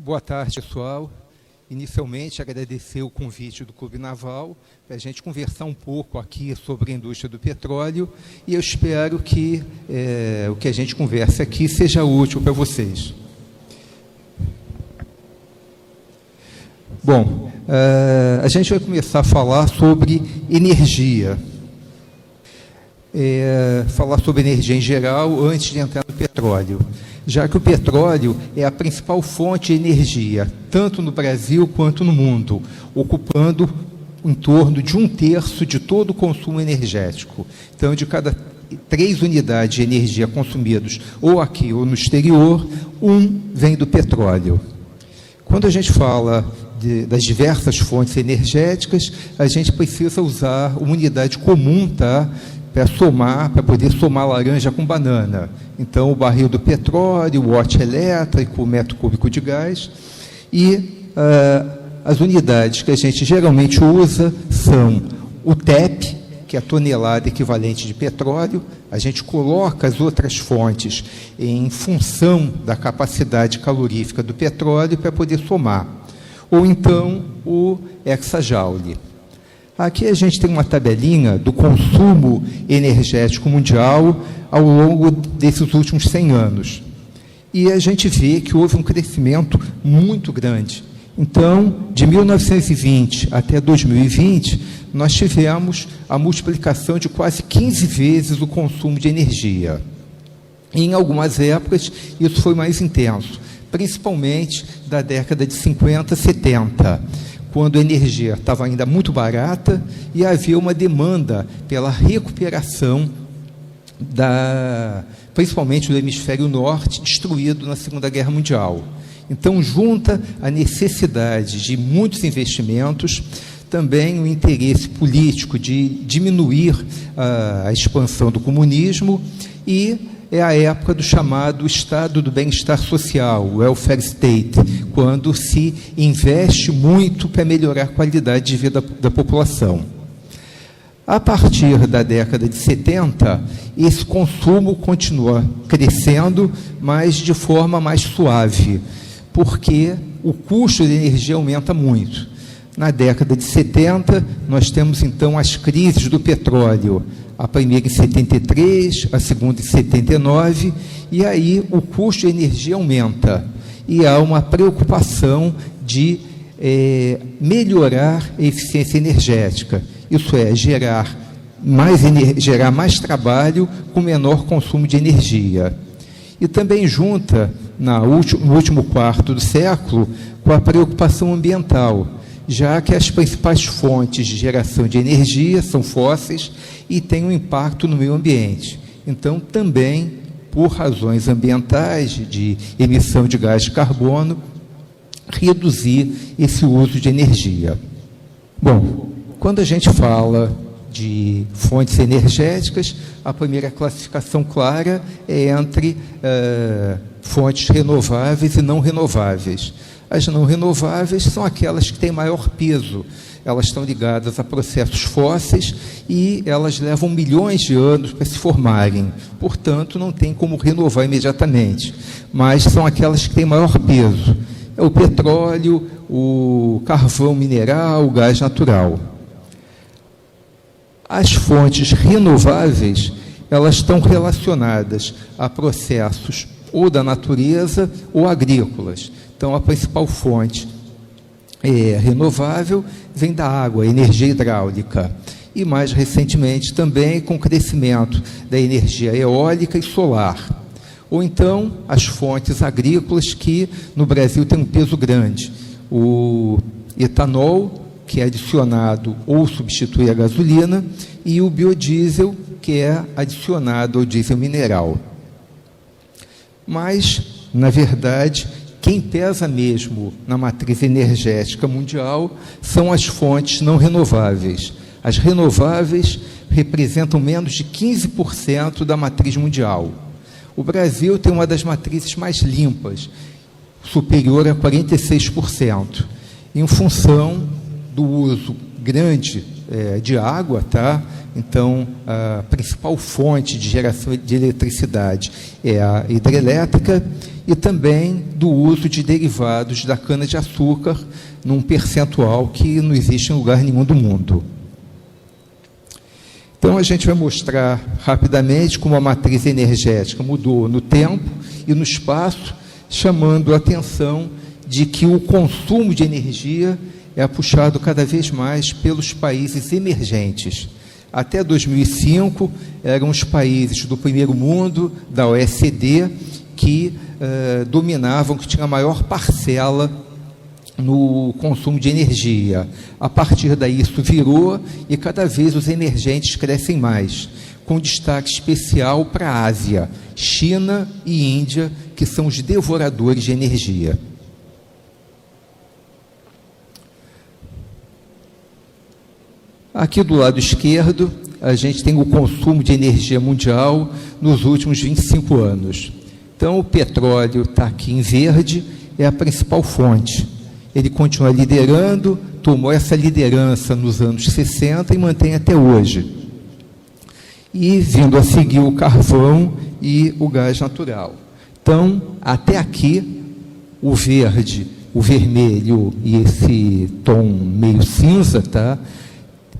Boa tarde, pessoal. Inicialmente, agradecer o convite do Clube Naval para a gente conversar um pouco aqui sobre a indústria do petróleo e eu espero que o que a gente converse aqui seja útil para vocês. Bom, a gente vai começar a falar sobre energia. Falar sobre energia em geral antes de entrar no petróleo, já que o petróleo é a principal fonte de energia, tanto no Brasil quanto no mundo, ocupando em torno de 1/3 de todo o consumo energético. Então, de cada 3 unidades de energia consumidas, ou aqui ou no exterior, 1 vem do petróleo. Quando a gente fala das diversas fontes energéticas, a gente precisa usar uma unidade comum, tá? Para poder somar laranja com banana. Então, o barril do petróleo, o watt elétrico, o metro cúbico de gás. E as unidades que a gente geralmente usa são o TEP, que é a tonelada equivalente de petróleo. A gente coloca as outras fontes em função da capacidade calorífica do petróleo para poder somar. Ou então, o hexajoule. Aqui a gente tem uma tabelinha do consumo energético mundial ao longo desses últimos 100 anos. E a gente vê que houve um crescimento muito grande. Então, de 1920 até 2020, nós tivemos a multiplicação de quase 15 vezes o consumo de energia. E, em algumas épocas, isso foi mais intenso, principalmente da década de 50, 70, quando a energia estava ainda muito barata e havia uma demanda pela recuperação, principalmente do hemisfério norte, destruído na Segunda Guerra Mundial. Então, junta a necessidade de muitos investimentos, também o interesse político de diminuir a expansão do comunismo, e é a época do chamado Estado do Bem-Estar Social, o Welfare State, quando se investe muito para melhorar a qualidade de vida da população. A partir da década de 70, esse consumo continua crescendo, mas de forma mais suave, porque o custo de energia aumenta muito. Na década de 70, nós temos, então, as crises do petróleo, a primeira em 73, a segunda em 79, e aí o custo de energia aumenta. E há uma preocupação de melhorar a eficiência energética, isso é, gerar mais trabalho com menor consumo de energia. E também junta, no último quarto do século, com a preocupação ambiental, já que as principais fontes de geração de energia são fósseis e têm um impacto no meio ambiente. Então, também, por razões ambientais, de emissão de gás de carbono, reduzir esse uso de energia. Bom, quando a gente fala de fontes energéticas, a primeira classificação clara é entre fontes renováveis e não renováveis. As não renováveis são aquelas que têm maior peso. Elas estão ligadas a processos fósseis e elas levam milhões de anos para se formarem. Portanto, não tem como renovar imediatamente. Mas são aquelas que têm maior peso. É o petróleo, o carvão mineral, o gás natural. As fontes renováveis, elas estão relacionadas a processos ou da natureza ou agrícolas. Então, a principal fonte renovável vem da água, energia hidráulica. E, mais recentemente, também com o crescimento da energia eólica e solar. Ou então, as fontes agrícolas, que no Brasil tem um peso grande. O etanol, que é adicionado ou substitui a gasolina, e o biodiesel, que é adicionado ao diesel mineral. Mas, na verdade, quem pesa mesmo na matriz energética mundial são as fontes não renováveis. As renováveis representam menos de 15% da matriz mundial. O Brasil tem uma das matrizes mais limpas, superior a 46%, em função do uso grande de água, tá? Então, a principal fonte de geração de eletricidade é a hidrelétrica e também do uso de derivados da cana-de-açúcar num percentual que não existe em lugar nenhum do mundo. Então, a gente vai mostrar rapidamente como a matriz energética mudou no tempo e no espaço, chamando a atenção de que o consumo de energia é puxado cada vez mais pelos países emergentes. Até 2005, eram os países do primeiro mundo, da OECD, que dominavam, que tinham a maior parcela no consumo de energia. A partir daí, isso virou e cada vez os emergentes crescem mais, com destaque especial para a Ásia, China e Índia, que são os devoradores de energia. Aqui do lado esquerdo, a gente tem o consumo de energia mundial nos últimos 25 anos. Então, o petróleo está aqui em verde, é a principal fonte. Ele continua liderando, tomou essa liderança nos anos 60 e mantém até hoje. E vindo a seguir o carvão e o gás natural. Então, até aqui, o verde, o vermelho e esse tom meio cinza, tá?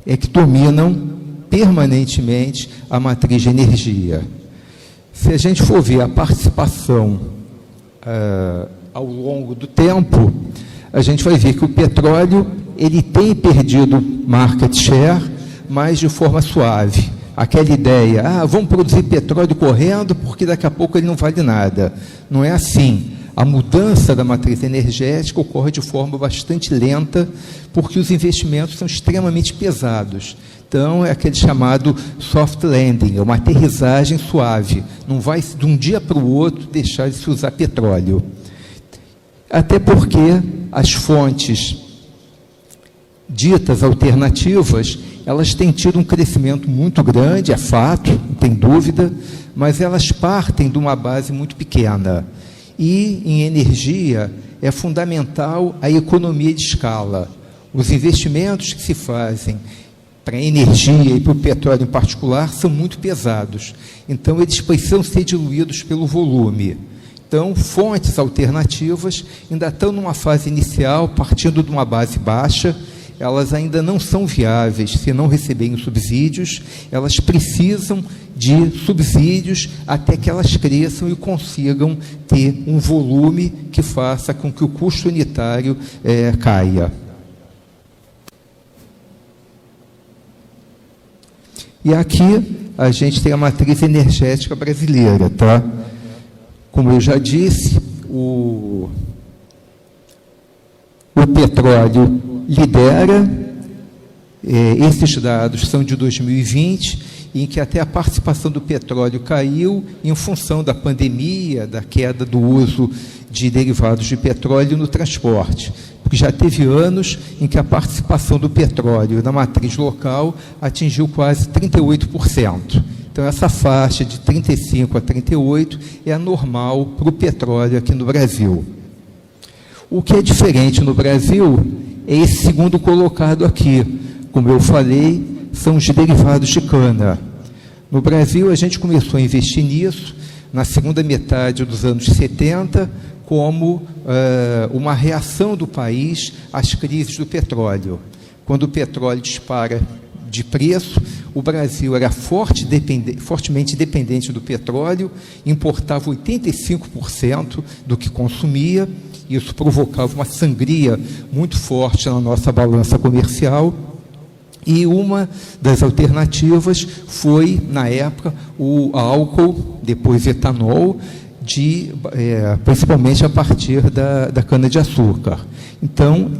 É que dominam permanentemente a matriz de energia. Se a gente for ver a participação ao longo do tempo, a gente vai ver que o petróleo ele tem perdido market share, mas de forma suave. Aquela ideia, vamos produzir petróleo correndo porque daqui a pouco ele não vale nada. Não é assim. A mudança da matriz energética ocorre de forma bastante lenta, porque os investimentos são extremamente pesados. Então, é aquele chamado soft landing, é uma aterrissagem suave. Não vai, de um dia para o outro, deixar de se usar petróleo. Até porque as fontes ditas alternativas, elas têm tido um crescimento muito grande, é fato, não tem dúvida, mas elas partem de uma base muito pequena. E, em energia, é fundamental a economia de escala. Os investimentos que se fazem para a energia e para o petróleo em particular são muito pesados. Então, eles precisam ser diluídos pelo volume. Então, fontes alternativas ainda estão numa fase inicial, partindo de uma base baixa, elas ainda não são viáveis se não receberem subsídios, elas precisam de subsídios até que elas cresçam e consigam ter um volume que faça com que o custo unitário caia. E aqui a gente tem a matriz energética brasileira, tá? Como eu já disse, o petróleo lidera, esses dados são de 2020, em que até a participação do petróleo caiu em função da pandemia, da queda do uso de derivados de petróleo no transporte. Porque já teve anos em que a participação do petróleo na matriz local atingiu quase 38%. Então, essa faixa de 35% a 38% é a normal para o petróleo aqui no Brasil. O que é diferente no Brasil é esse segundo colocado aqui. Como eu falei, são os derivados de cana. No Brasil, a gente começou a investir nisso na segunda metade dos anos 70, como uma reação do país às crises do petróleo. Quando o petróleo dispara de preço, o Brasil era fortemente dependente do petróleo, importava 85% do que consumia, isso provocava uma sangria muito forte na nossa balança comercial, e uma das alternativas foi, na época, o álcool, depois etanol, principalmente a partir da cana-de-açúcar. Então,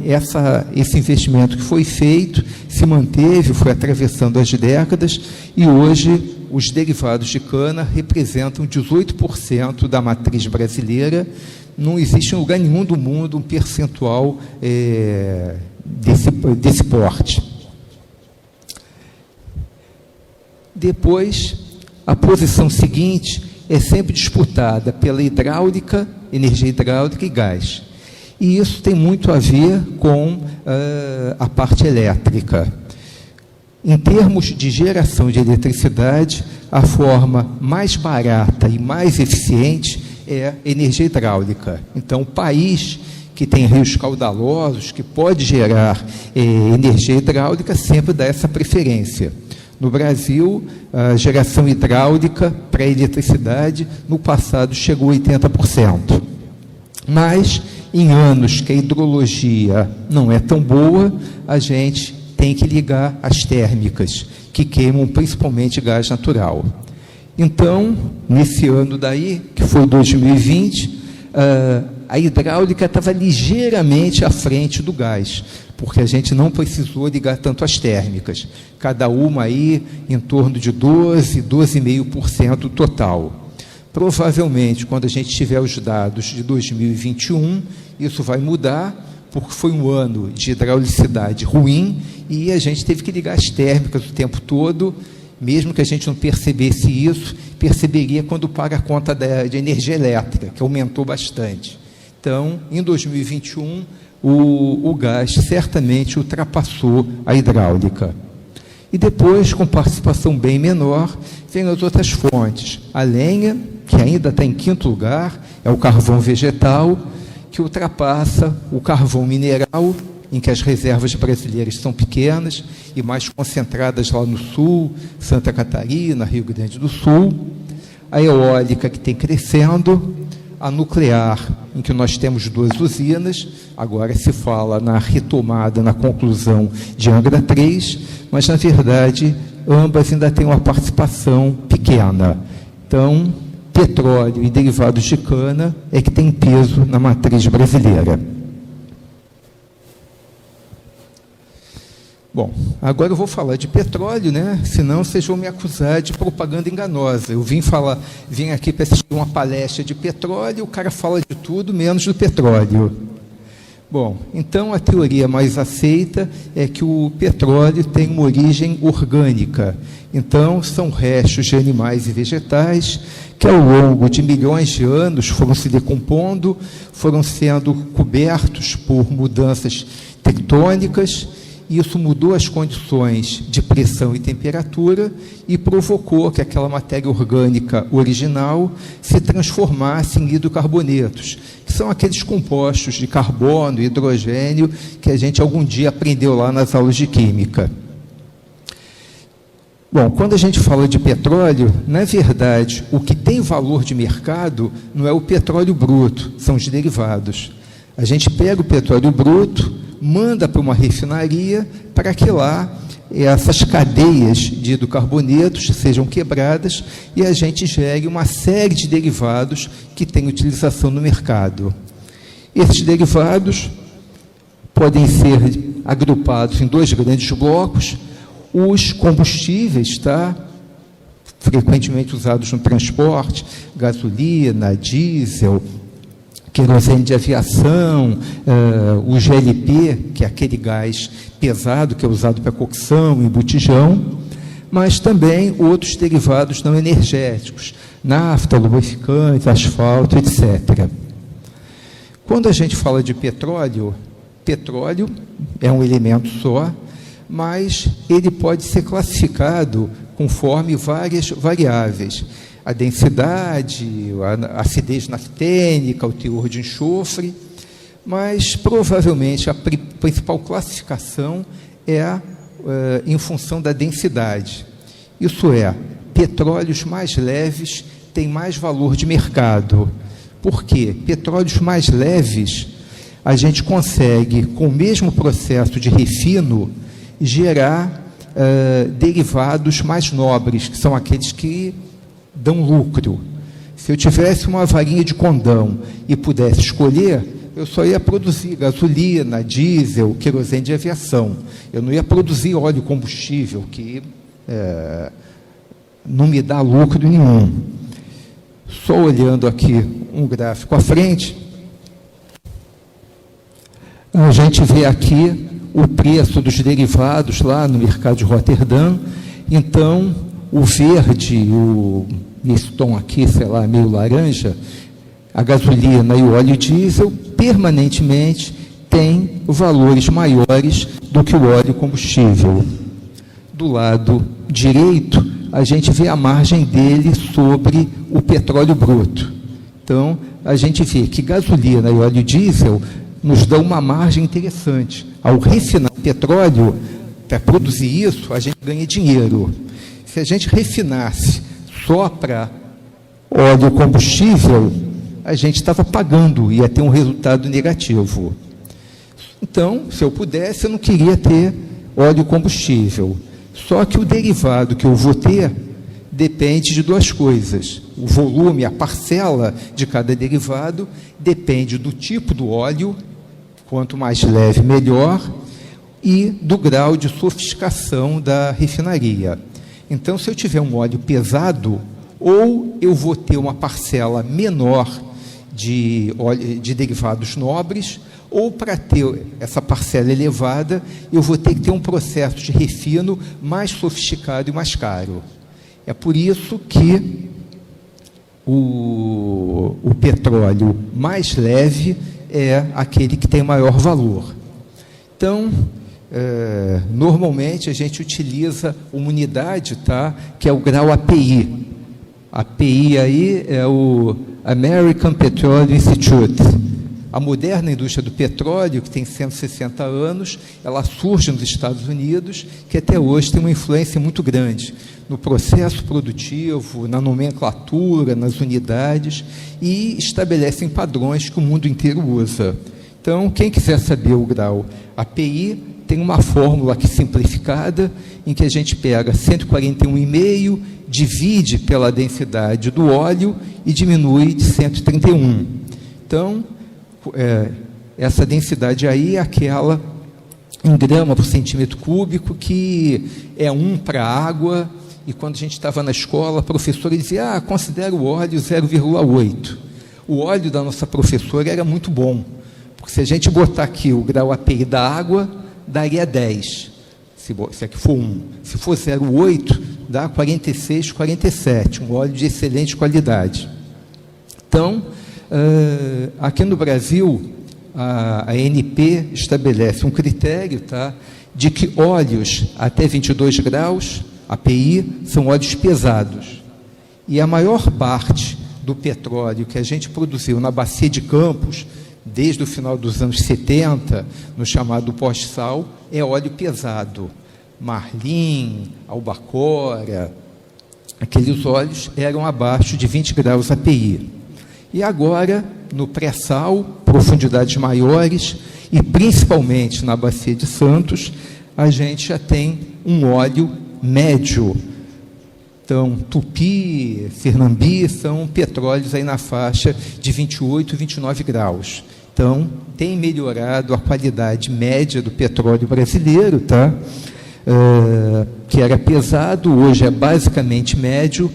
esse investimento que foi feito se manteve, foi atravessando as décadas, e hoje os derivados de cana representam 18% da matriz brasileira. Não existe em lugar nenhum do mundo um percentual desse porte. Depois, a posição seguinte é sempre disputada pela hidráulica, energia hidráulica e gás. E isso tem muito a ver com a parte elétrica. Em termos de geração de eletricidade, a forma mais barata e mais eficiente é energia hidráulica. Então, o país que tem rios caudalosos, que pode gerar energia hidráulica, sempre dá essa preferência. No Brasil, a geração hidráulica para eletricidade, no passado, chegou a 80%. Mas, em anos que a hidrologia não é tão boa, a gente tem que ligar as térmicas, que queimam principalmente gás natural. Então, nesse ano daí, que foi 2020, a hidráulica estava ligeiramente à frente do gás, porque a gente não precisou ligar tanto as térmicas, cada uma aí em torno de 12,5% total. Provavelmente, quando a gente tiver os dados de 2021, isso vai mudar, porque foi um ano de hidraulicidade ruim e a gente teve que ligar as térmicas o tempo todo. Mesmo que a gente não percebesse isso, perceberia quando paga a conta de energia elétrica, que aumentou bastante. Então, em 2021, o gás certamente ultrapassou a hidráulica. E depois, com participação bem menor, vem as outras fontes. A lenha, que ainda está em quinto lugar, é o carvão vegetal, que ultrapassa o carvão mineral, em que as reservas brasileiras são pequenas e mais concentradas lá no sul, Santa Catarina, Rio Grande do Sul, a eólica, que tem crescendo, a nuclear, em que nós temos 2 usinas, agora se fala na retomada, na conclusão de Angra 3, mas, na verdade, ambas ainda têm uma participação pequena. Então, petróleo e derivados de cana é que tem peso na matriz brasileira. Bom, agora eu vou falar de petróleo, né? Senão vocês vão me acusar de propaganda enganosa. Eu vim aqui para assistir uma palestra de petróleo e o cara fala de tudo menos do petróleo. Bom, então a teoria mais aceita é que o petróleo tem uma origem orgânica. Então, são restos de animais e vegetais que, ao longo de milhões de anos, foram se decompondo, foram sendo cobertos por mudanças tectônicas. Isso mudou as condições de pressão e temperatura e provocou que aquela matéria orgânica original se transformasse em hidrocarbonetos, que são aqueles compostos de carbono e hidrogênio que a gente algum dia aprendeu lá nas aulas de química. Bom, quando a gente fala de petróleo, na verdade, o que tem valor de mercado não é o petróleo bruto, são os derivados. A gente pega o petróleo bruto, manda para uma refinaria para que lá essas cadeias de hidrocarbonetos sejam quebradas e a gente gere uma série de derivados que têm utilização no mercado. Esses derivados podem ser agrupados em 2 grandes blocos: os combustíveis, frequentemente usados no transporte, gasolina, diesel, querosene de aviação, o GLP, que é aquele gás pesado que é usado para cocção e botijão, mas também outros derivados não energéticos, nafta, lubrificante, asfalto, etc. Quando a gente fala de petróleo é um elemento só, mas ele pode ser classificado conforme várias variáveis: a densidade, a acidez naftênica, o teor de enxofre, mas provavelmente a principal classificação é em função da densidade. Isso é, petróleos mais leves têm mais valor de mercado. Por quê? Petróleos mais leves, a gente consegue, com o mesmo processo de refino, gerar derivados mais nobres, que são aqueles que dão lucro. Se eu tivesse uma varinha de condão e pudesse escolher, eu só ia produzir gasolina, diesel, querosene de aviação. Eu não ia produzir óleo combustível, que não me dá lucro nenhum. Só olhando aqui um gráfico à frente, a gente vê aqui o preço dos derivados lá no mercado de Roterdã. Então, o verde, esse tom aqui, sei lá, meio laranja, a gasolina e o óleo diesel, permanentemente, têm valores maiores do que o óleo combustível. do lado direito, a gente vê a margem dele sobre o petróleo bruto. Então, a gente vê que gasolina e óleo diesel nos dão uma margem interessante. Ao refinar petróleo, para produzir isso, a gente ganha dinheiro. Se a gente refinasse só para óleo combustível, a gente estava pagando, ia ter um resultado negativo. Então, se eu pudesse, eu não queria ter óleo combustível. Só que o derivado que eu vou ter depende de duas coisas. O volume, a parcela de cada derivado, depende do tipo do óleo, quanto mais leve, melhor, e do grau de sofisticação da refinaria. Então, se eu tiver um óleo pesado, ou eu vou ter uma parcela menor de derivados nobres, ou para ter essa parcela elevada, eu vou ter que ter um processo de refino mais sofisticado e mais caro. É por isso que o petróleo mais leve é aquele que tem maior valor. Então, normalmente a gente utiliza uma unidade, tá, que é o grau API. A API aí é o American Petroleum Institute. A moderna indústria do petróleo, que tem 160 anos, ela surge nos Estados Unidos, que até hoje tem uma influência muito grande no processo produtivo, na nomenclatura, nas unidades, e estabelecem padrões que o mundo inteiro usa. Então, quem quiser saber o grau API, tem uma fórmula aqui simplificada, em que a gente pega 141,5, divide pela densidade do óleo e diminui de 131. Então, essa densidade aí é aquela em grama por centímetro cúbico, que é 1 para a água, e quando a gente estava na escola, a professora dizia, considera o óleo 0,8. O óleo da nossa professora era muito bom, porque se a gente botar aqui o grau API da água, daria 10, se aqui for 1. Se for 0,8, dá 46, 47, um óleo de excelente qualidade. Então, aqui no Brasil, a ANP estabelece um critério, tá, de que óleos até 22 graus, API, são óleos pesados. E a maior parte do petróleo que a gente produziu na bacia de Campos, desde o final dos anos 70, no chamado pós-sal, é óleo pesado. Marlim, albacora, aqueles óleos eram abaixo de 20 graus API. E agora, no pré-sal, profundidades maiores, e principalmente na bacia de Santos, a gente já tem um óleo médio. Então, Tupi, Fernambi, são petróleos aí na faixa de 28, 29 graus. Então, tem melhorado a qualidade média do petróleo brasileiro, tá? Que era pesado, hoje é basicamente médio.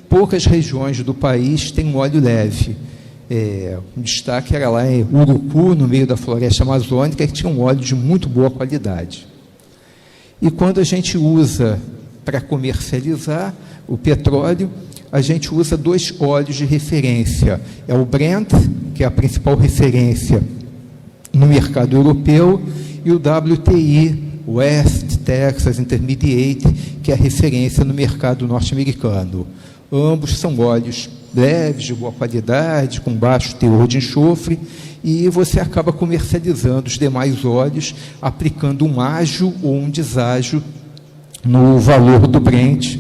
Poucas regiões do país têm um óleo leve. Um destaque era lá em Urucu, no meio da floresta amazônica, que tinha um óleo de muito boa qualidade. E quando a gente usa para comercializar o petróleo, a gente usa 2 óleos de referência. É o Brent, que é a principal referência no mercado europeu, e o WTI, West Texas Intermediate, que é a referência no mercado norte-americano. Ambos são óleos leves, de boa qualidade, com baixo teor de enxofre, e você acaba comercializando os demais óleos, aplicando um ágio ou um deságio no valor do Brent,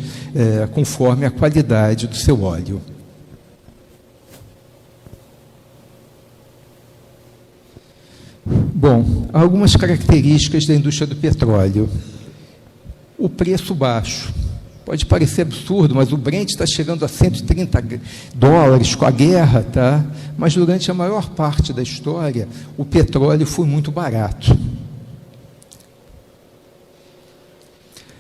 conforme a qualidade do seu óleo. Bom, algumas características da indústria do petróleo. O preço baixo. Pode parecer absurdo, mas o Brent está chegando a $130 com a guerra, tá? Mas durante a maior parte da história, o petróleo foi muito barato.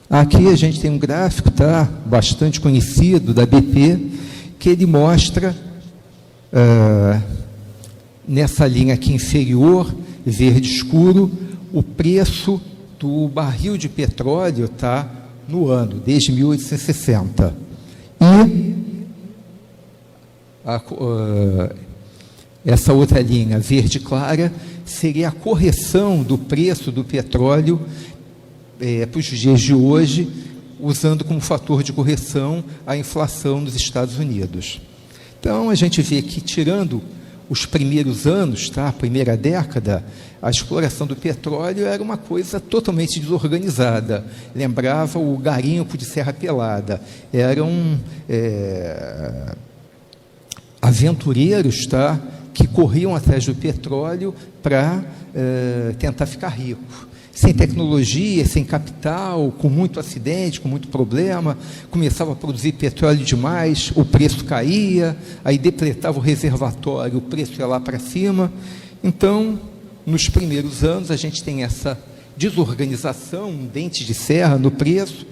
Aqui a gente tem um gráfico, tá, bastante conhecido, da BP, que ele mostra, nessa linha aqui inferior, verde escuro, o preço do barril de petróleo, tá, no ano, desde 1860. E essa outra linha, verde clara, seria a correção do preço do petróleo para os dias de hoje, usando como fator de correção a inflação nos Estados Unidos. Então, a gente vê que, tirando os primeiros anos, tá, a primeira década, a exploração do petróleo era uma coisa totalmente desorganizada. Lembrava o garimpo de Serra Pelada. Eram aventureiros, tá, que corriam atrás do petróleo para tentar ficar rico. Sem tecnologia, sem capital, com muito acidente, com muito problema, começava a produzir petróleo demais, o preço caía, aí depletava o reservatório, o preço ia lá para cima. Então, nos primeiros anos, a gente tem essa desorganização, um dente de serra no preço,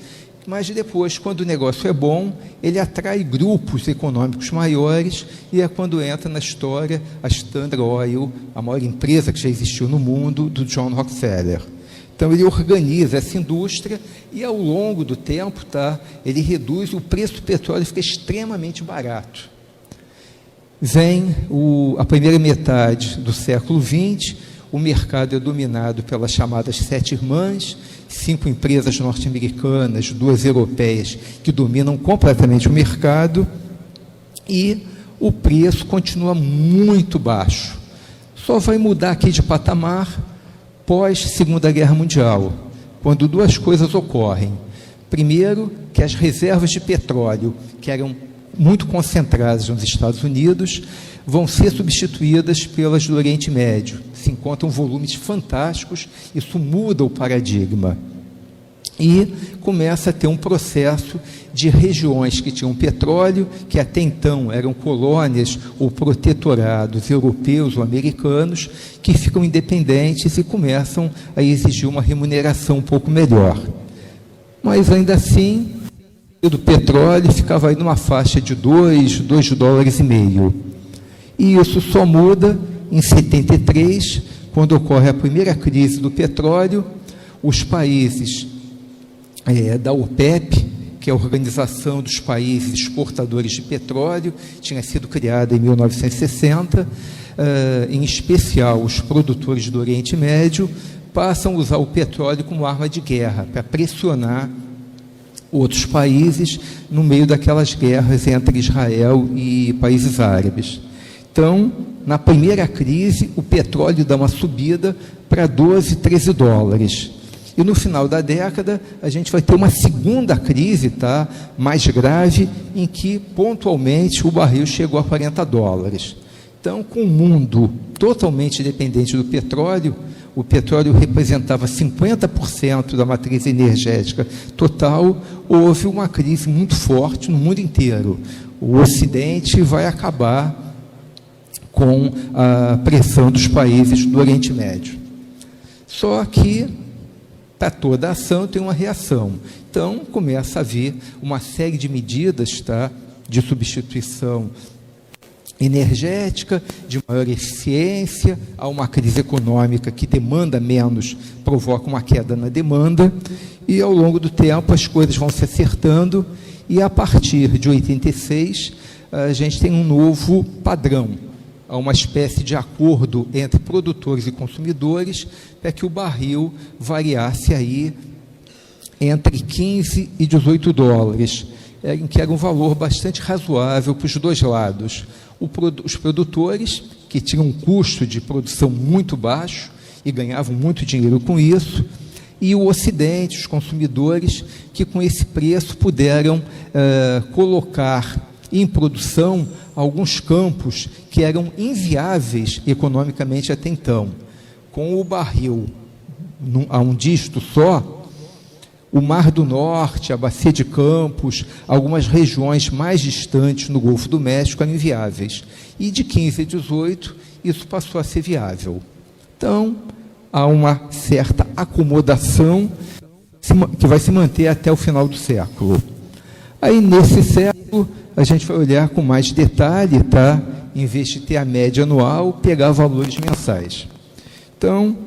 mas depois, quando o negócio é bom, ele atrai grupos econômicos maiores, e é quando entra na história a Standard Oil, a maior empresa que já existiu no mundo, do John Rockefeller. Então, ele organiza essa indústria e, ao longo do tempo, tá, ele reduz, o preço do petróleo fica extremamente barato. Vem a primeira metade do século XX, o mercado é dominado pelas chamadas sete irmãs, 5 empresas norte-americanas, 2 europeias, que dominam completamente o mercado, e o preço continua muito baixo. Só vai mudar aqui de patamar pós-Segunda Guerra Mundial, quando duas coisas ocorrem. Primeiro, que as reservas de petróleo, que eram muito concentradas nos Estados Unidos, vão ser substituídas pelas do Oriente Médio. Se encontram volumes fantásticos, isso muda o paradigma. E começa a ter um processo de regiões que tinham petróleo, que até então eram colônias ou protetorados europeus ou americanos, que ficam independentes e começam a exigir uma remuneração um pouco melhor. Mas, ainda assim, o petróleo ficava aí numa faixa de $2,5. E isso só muda em 73, quando ocorre a primeira crise do petróleo. Os países da OPEP, que é a Organização dos Países Exportadores de Petróleo, tinha sido criada em 1960, em especial os produtores do Oriente Médio, passam a usar o petróleo como arma de guerra, para pressionar outros países no meio daquelas guerras entre Israel e países árabes. Então, na primeira crise, o petróleo dá uma subida para $12, $13. E no final da década, a gente vai ter uma segunda crise, tá, mais grave, em que, pontualmente, o barril chegou a $40. Então, com o mundo totalmente dependente do petróleo, o petróleo representava 50% da matriz energética total, houve uma crise muito forte no mundo inteiro. O Ocidente vai acabar com a pressão dos países do Oriente Médio. Só que, para toda ação, tem uma reação. Então, começa a haver uma série de medidas, tá, de substituição energética, de maior eficiência, há uma crise econômica que demanda menos, provoca uma queda na demanda, e ao longo do tempo as coisas vão se acertando, e a partir de 86, a gente tem um novo padrão, há uma espécie de acordo entre produtores e consumidores, para que o barril variasse aí entre $15 e $18, em que era um valor bastante razoável para os dois lados. Os produtores, que tinham um custo de produção muito baixo e ganhavam muito dinheiro com isso, e o Ocidente, os consumidores, que com esse preço puderam colocar em produção alguns campos que eram inviáveis economicamente até então. Com o barril a um dígito só, o Mar do Norte, a Bacia de Campos, algumas regiões mais distantes no Golfo do México eram inviáveis. E de 15 a 18, isso passou a ser viável. Então, há uma certa acomodação que vai se manter até o final do século. Aí, nesse século, a gente vai olhar com mais detalhe, tá? Em vez de ter a média anual, pegar valores mensais. Então,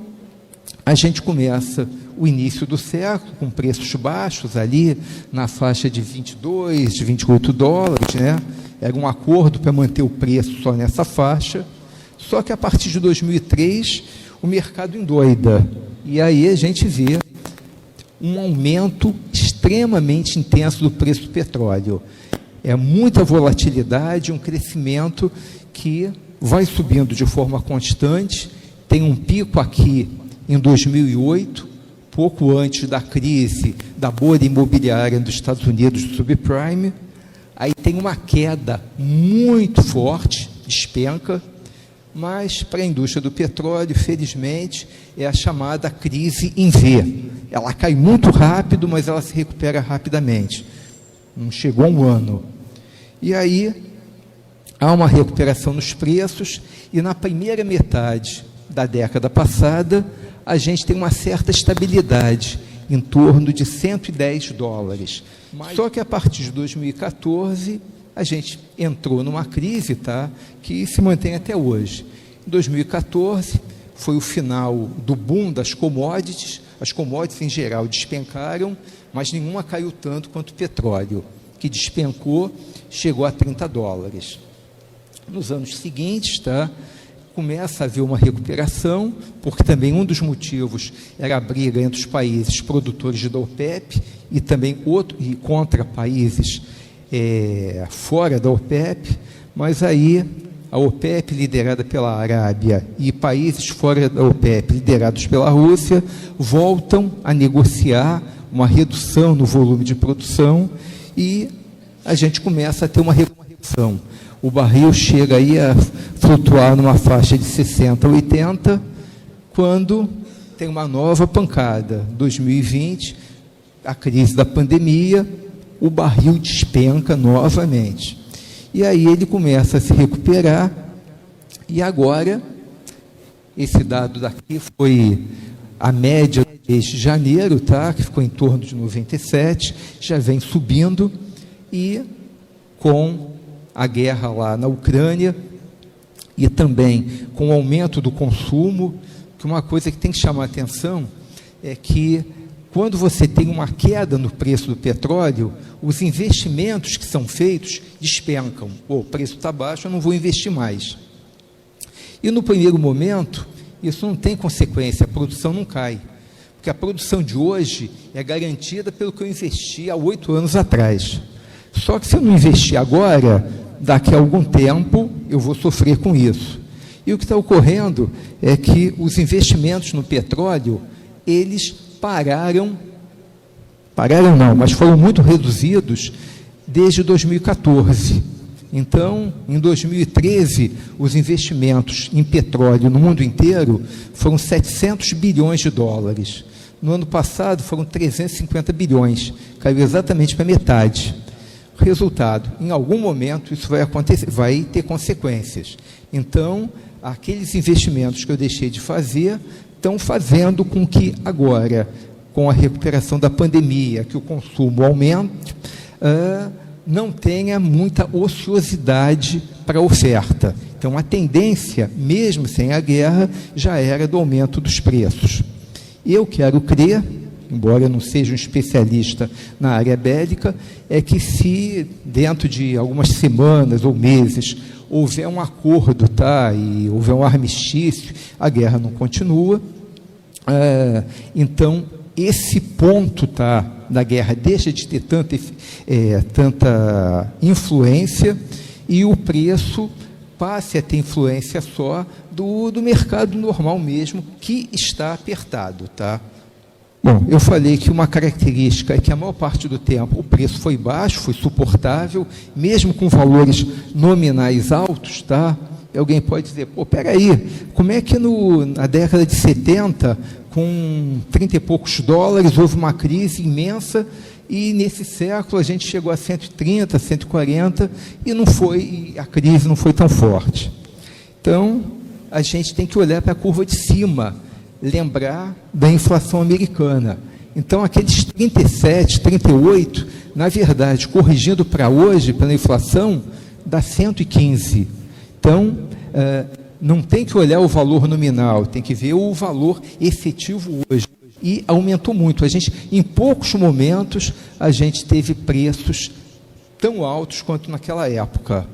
a gente começa o início do século com preços baixos ali na faixa de $22, de $28, né? Era um acordo para manter o preço só nessa faixa. Só que a partir de 2003 o mercado endoida, e aí a gente vê um aumento extremamente extremamente intenso do preço do petróleo. É muita volatilidade, um crescimento que vai subindo de forma constante. Tem um pico aqui em 2008, pouco antes da crise da bolha imobiliária dos Estados Unidos, do subprime. Aí tem uma queda muito forte, despenca, mas para a indústria do petróleo, felizmente, é a chamada crise em V. Ela cai muito rápido, mas ela se recupera rapidamente. Não chegou a um ano. E aí, há uma recuperação nos preços, e na primeira metade da década passada, a gente tem uma certa estabilidade, em torno de $110. Só que a partir de 2014, a gente entrou numa crise, tá, que se mantém até hoje. Em 2014, foi o final do boom das commodities. As commodities, em geral, despencaram, mas nenhuma caiu tanto quanto o petróleo, que despencou, chegou a $30. Nos anos seguintes, tá, começa a haver uma recuperação, porque também um dos motivos era a briga entre os países produtores da OPEP e também e contra países fora da OPEP, mas aí a OPEP, liderada pela Arábia, e países fora da OPEP, liderados pela Rússia, voltam a negociar uma redução no volume de produção, e a gente começa a ter uma redução. O barril chega aí a flutuar numa faixa de 60 a 80, quando tem uma nova pancada. 2020, a crise da pandemia, o barril despenca novamente. E aí ele começa a se recuperar, e agora, esse dado daqui foi a média do mês de janeiro, tá, que ficou em torno de 97, já vem subindo, e com a guerra lá na Ucrânia, e também com o aumento do consumo, que uma coisa que tem que chamar a atenção é que, quando você tem uma queda no preço do petróleo, os investimentos que são feitos despencam. O preço está baixo, eu não vou investir mais. E no primeiro momento, isso não tem consequência, a produção não cai, porque a produção de hoje é garantida pelo que eu investi há 8 anos atrás. Só que se eu não investir agora, daqui a algum tempo eu vou sofrer com isso. E o que está ocorrendo é que os investimentos no petróleo, eles pararam não, mas foram muito reduzidos desde 2014. Então, em 2013, os investimentos em petróleo no mundo inteiro foram $700 bilhões. No ano passado, foram 350 bilhões, caiu exatamente para metade. Resultado, em algum momento isso vai acontecer, vai ter consequências. Então, aqueles investimentos que eu deixei de fazer estão fazendo com que agora, com a recuperação da pandemia, que o consumo aumente, não tenha muita ociosidade para a oferta. Então, a tendência, mesmo sem a guerra, já era do aumento dos preços. Eu quero crer, embora eu não seja um especialista na área bélica, é que se dentro de algumas semanas ou meses houver um acordo, tá, e houver um armistício, a guerra não continua, então esse ponto, tá, da guerra deixa de ter tanta influência, e o preço passe a ter influência só do mercado normal mesmo, que está apertado, tá? Bom, eu falei que uma característica é que a maior parte do tempo o preço foi baixo, foi suportável, mesmo com valores nominais altos, tá? Alguém pode dizer, pô, peraí, como é que na década de 70, com 30 e poucos dólares, houve uma crise imensa, e nesse século a gente chegou a 130, 140, e a crise não foi tão forte. Então, a gente tem que olhar para a curva de cima, lembrar da inflação americana. Então, aqueles 37, 38, na verdade, corrigindo para hoje, pela inflação, dá 115. Então, não tem que olhar o valor nominal, tem que ver o valor efetivo hoje. E aumentou muito. Em poucos momentos, a gente teve preços tão altos quanto naquela época,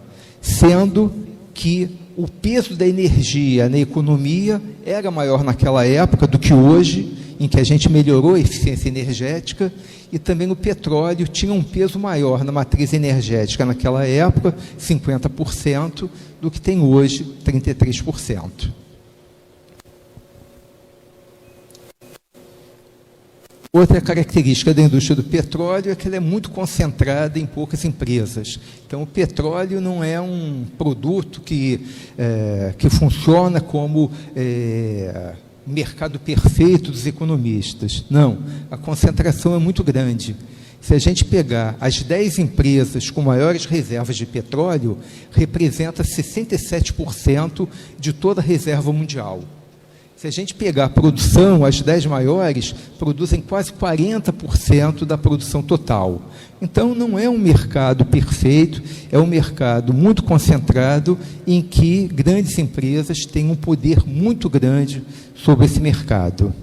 sendo que o peso da energia na economia era maior naquela época do que hoje, em que a gente melhorou a eficiência energética, e também o petróleo tinha um peso maior na matriz energética naquela época, 50%, do que tem hoje, 33%. Outra característica da indústria do petróleo é que ela é muito concentrada em poucas empresas. Então, o petróleo não é um produto que funciona como mercado perfeito dos economistas. Não, a concentração é muito grande. Se a gente pegar as 10 empresas com maiores reservas de petróleo, representa 67% de toda a reserva mundial. Se a gente pegar a produção, as 10 maiores produzem quase 40% da produção total. Então, não é um mercado perfeito, é um mercado muito concentrado em que grandes empresas têm um poder muito grande sobre esse mercado.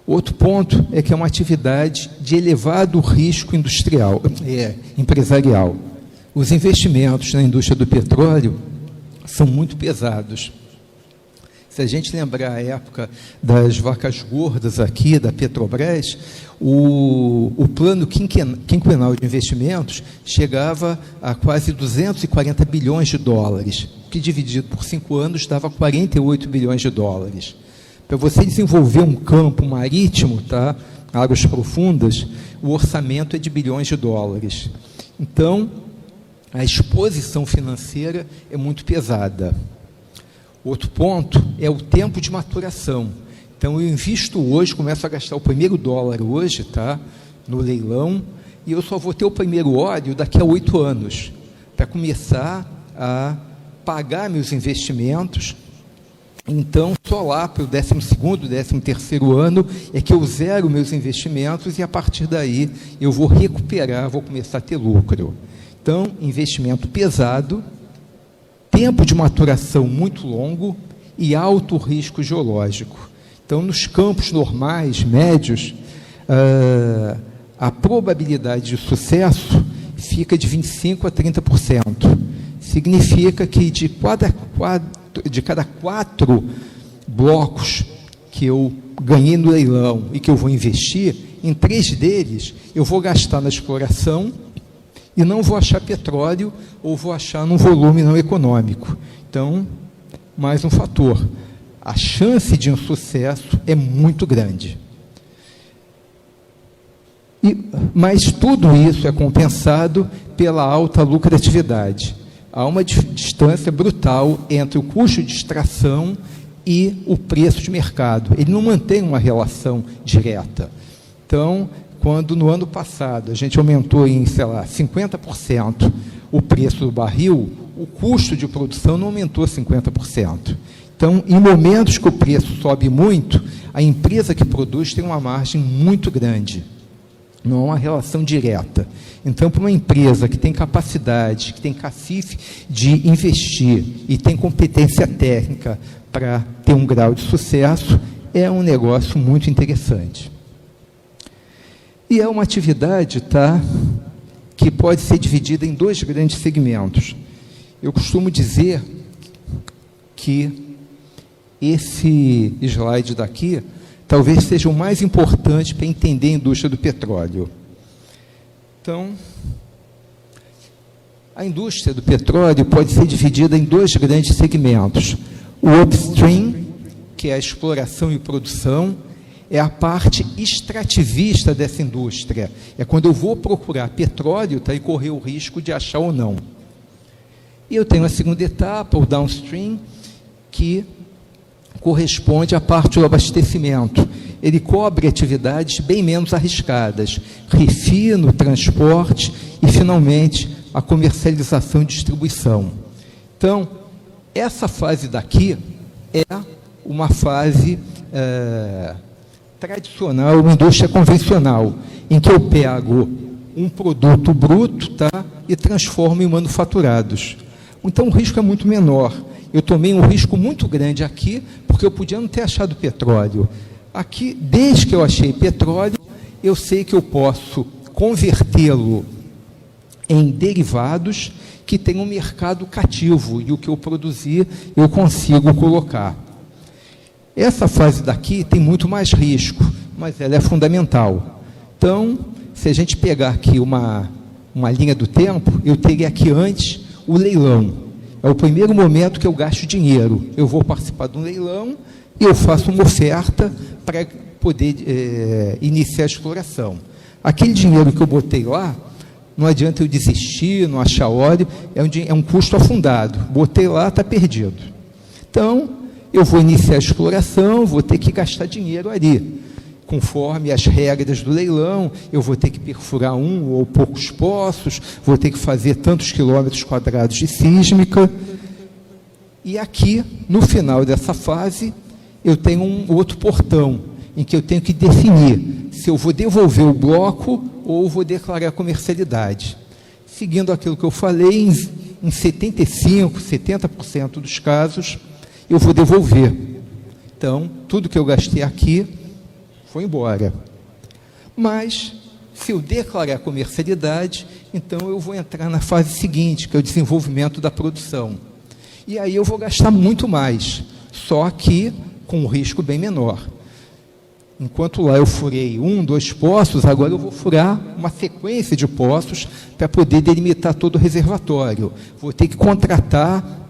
Outro ponto é que é uma atividade de elevado risco empresarial. Os investimentos na indústria do petróleo são muito pesados. Se a gente lembrar a época das vacas gordas aqui, da Petrobras, o plano quinquenal de investimentos chegava a quase 240 bilhões de dólares, que dividido por 5 anos dava 48 bilhões de dólares. Para você desenvolver um campo marítimo, tá, águas profundas, o orçamento é de bilhões de dólares. Então, a exposição financeira é muito pesada. Outro ponto é o tempo de maturação. Então, eu invisto hoje, começo a gastar o primeiro dólar hoje, tá, no leilão, e eu só vou ter o primeiro óleo daqui a 8 anos, para começar a pagar meus investimentos. Então, só lá para o 12º, 13º ano é que eu zero meus investimentos e, a partir daí, eu vou recuperar, vou começar a ter lucro. Então, investimento pesado, tempo de maturação muito longo e alto risco geológico. Então, nos campos normais, médios, a probabilidade de sucesso fica de 25% a 30%. Significa que de cada 4 blocos que eu ganhei no leilão e que eu vou investir, em 3 deles eu vou gastar na exploração e não vou achar petróleo ou vou achar num volume não econômico. Então, mais um fator. A chance de insucesso é muito grande. Mas tudo isso é compensado pela alta lucratividade. Há uma distância brutal entre o custo de extração e o preço de mercado. Ele não mantém uma relação direta. Então, quando no ano passado a gente aumentou em, 50% o preço do barril, o custo de produção não aumentou 50%. Então, em momentos que o preço sobe muito, a empresa que produz tem uma margem muito grande. Não há uma relação direta. Então, para uma empresa que tem capacidade, que tem cacife de investir e tem competência técnica para ter um grau de sucesso, é um negócio muito interessante. E é uma atividade, tá, que pode ser dividida em 2 grandes segmentos. Eu costumo dizer que esse slide daqui talvez seja o mais importante para entender a indústria do petróleo. Então, a indústria do petróleo pode ser dividida em 2 grandes segmentos. O upstream, que é a exploração e produção, é a parte extrativista dessa indústria. É quando eu vou procurar petróleo, tá, e correr o risco de achar ou não. E eu tenho a segunda etapa, o downstream, que corresponde à parte do abastecimento. Ele cobre atividades bem menos arriscadas, refino, transporte e, finalmente, a comercialização e distribuição. Então, essa fase daqui é uma fase tradicional, uma indústria convencional, em que eu pego um produto bruto, tá, e transformo em manufaturados. Então, o risco é muito menor. Eu tomei um risco muito grande aqui, porque eu podia não ter achado petróleo. Aqui, desde que eu achei petróleo, eu sei que eu posso convertê-lo em derivados que tem um mercado cativo, e o que eu produzir, eu consigo colocar. Essa fase daqui tem muito mais risco, mas ela é fundamental. Então, se a gente pegar aqui uma linha do tempo, eu teria aqui antes o leilão. É o primeiro momento que eu gasto dinheiro. Eu vou participar de um leilão e eu faço uma oferta para poder iniciar a exploração. Aquele dinheiro que eu botei lá, não adianta eu desistir, não achar óleo, é um custo afundado. Botei lá, está perdido. Então, eu vou iniciar a exploração, vou ter que gastar dinheiro ali. Conforme as regras do leilão, eu vou ter que perfurar um ou poucos poços, vou ter que fazer tantos quilômetros quadrados de sísmica. E aqui, no final dessa fase, eu tenho um outro portão, em que eu tenho que definir se eu vou devolver o bloco ou vou declarar comercialidade. Seguindo aquilo que eu falei, em 75%, 70% dos casos, eu vou devolver. Então, tudo que eu gastei aqui foi embora. Mas, se eu declarar comercialidade, então eu vou entrar na fase seguinte, que é o desenvolvimento da produção. E aí eu vou gastar muito mais, só que com um risco bem menor. Enquanto lá eu furei 1, 2 poços, agora eu vou furar uma sequência de poços para poder delimitar todo o reservatório. Vou ter que contratar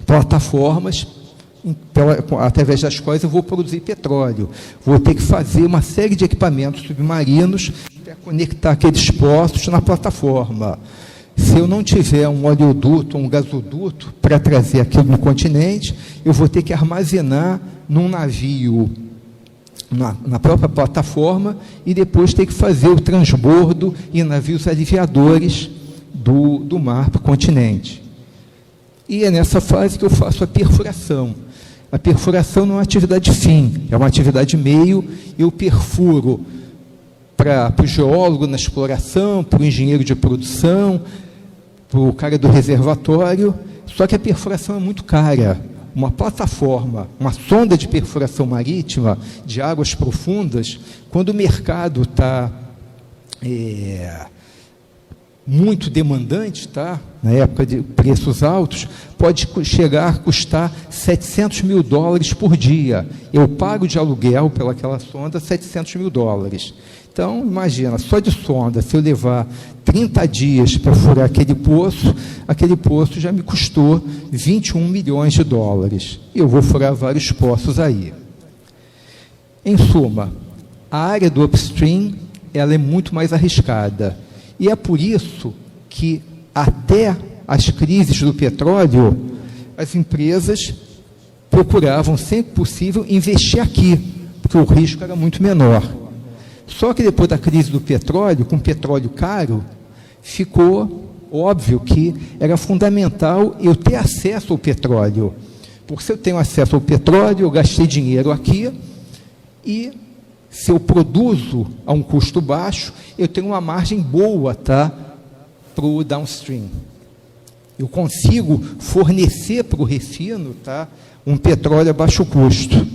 plataformas através das quais eu vou produzir petróleo. Vou ter que fazer uma série de equipamentos submarinos para conectar aqueles poços na plataforma. Se eu não tiver um oleoduto, um gasoduto para trazer aquilo no continente, eu vou ter que armazenar num navio, na própria plataforma, e depois ter que fazer o transbordo em navios aliviadores do mar para o continente. E é nessa fase que eu faço a perfuração. A perfuração não é uma atividade fim, é uma atividade meio. Eu perfuro para o geólogo na exploração, para o engenheiro de produção, para o cara do reservatório, só que a perfuração é muito cara. Uma plataforma, uma sonda de perfuração marítima de águas profundas, quando o mercado está muito demandante, tá? Na época de preços altos, pode chegar a custar $700 mil por dia. Eu pago de aluguel pelaquela sonda $700 mil. Então, imagina, só de sonda, se eu levar 30 dias para furar aquele poço já me custou $21 milhões. E eu vou furar vários poços aí. Em suma, a área do upstream, ela é muito mais arriscada. E é por isso que, até as crises do petróleo, as empresas procuravam, sempre possível, investir aqui, porque o risco era muito menor. Só que depois da crise do petróleo, com petróleo caro, ficou óbvio que era fundamental eu ter acesso ao petróleo. Porque se eu tenho acesso ao petróleo, eu gastei dinheiro aqui, e se eu produzo a um custo baixo, eu tenho uma margem boa, tá, para o downstream. Eu consigo fornecer para o refino, tá, um petróleo a baixo custo.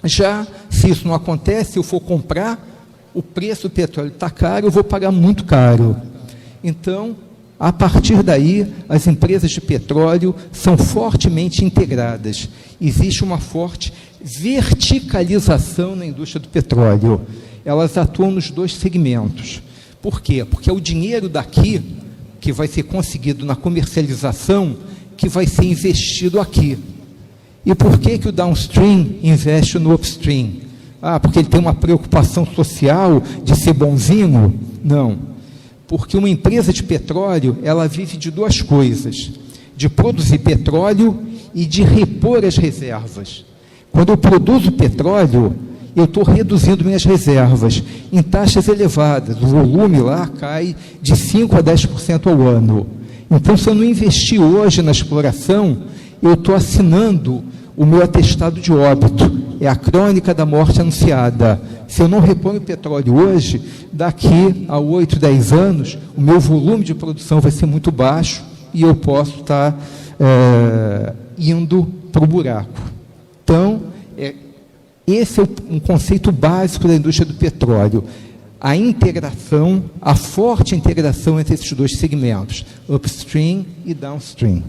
Já, se isso não acontece, se eu for comprar, o preço do petróleo está caro, eu vou pagar muito caro. Então, a partir daí, as empresas de petróleo são fortemente integradas. Existe uma forte verticalização na indústria do petróleo. Elas atuam nos dois segmentos. Por quê? Porque é o dinheiro daqui, que vai ser conseguido na comercialização, que vai ser investido aqui. E por que o downstream investe no upstream? Porque ele tem uma preocupação social de ser bonzinho? Não. Porque uma empresa de petróleo, ela vive de duas coisas: de produzir petróleo e de repor as reservas. Quando eu produzo petróleo, eu estou reduzindo minhas reservas em taxas elevadas. O volume lá cai de 5% a 10% ao ano. Então, se eu não investir hoje na exploração, eu estou assinando o meu atestado de óbito. É a crônica da morte anunciada. Se eu não reponho petróleo hoje, daqui a 8, 10 anos, o meu volume de produção vai ser muito baixo e eu posso estar indo para o buraco. Então, esse é um conceito básico da indústria do petróleo. A integração, a forte integração entre esses dois segmentos, upstream e downstream.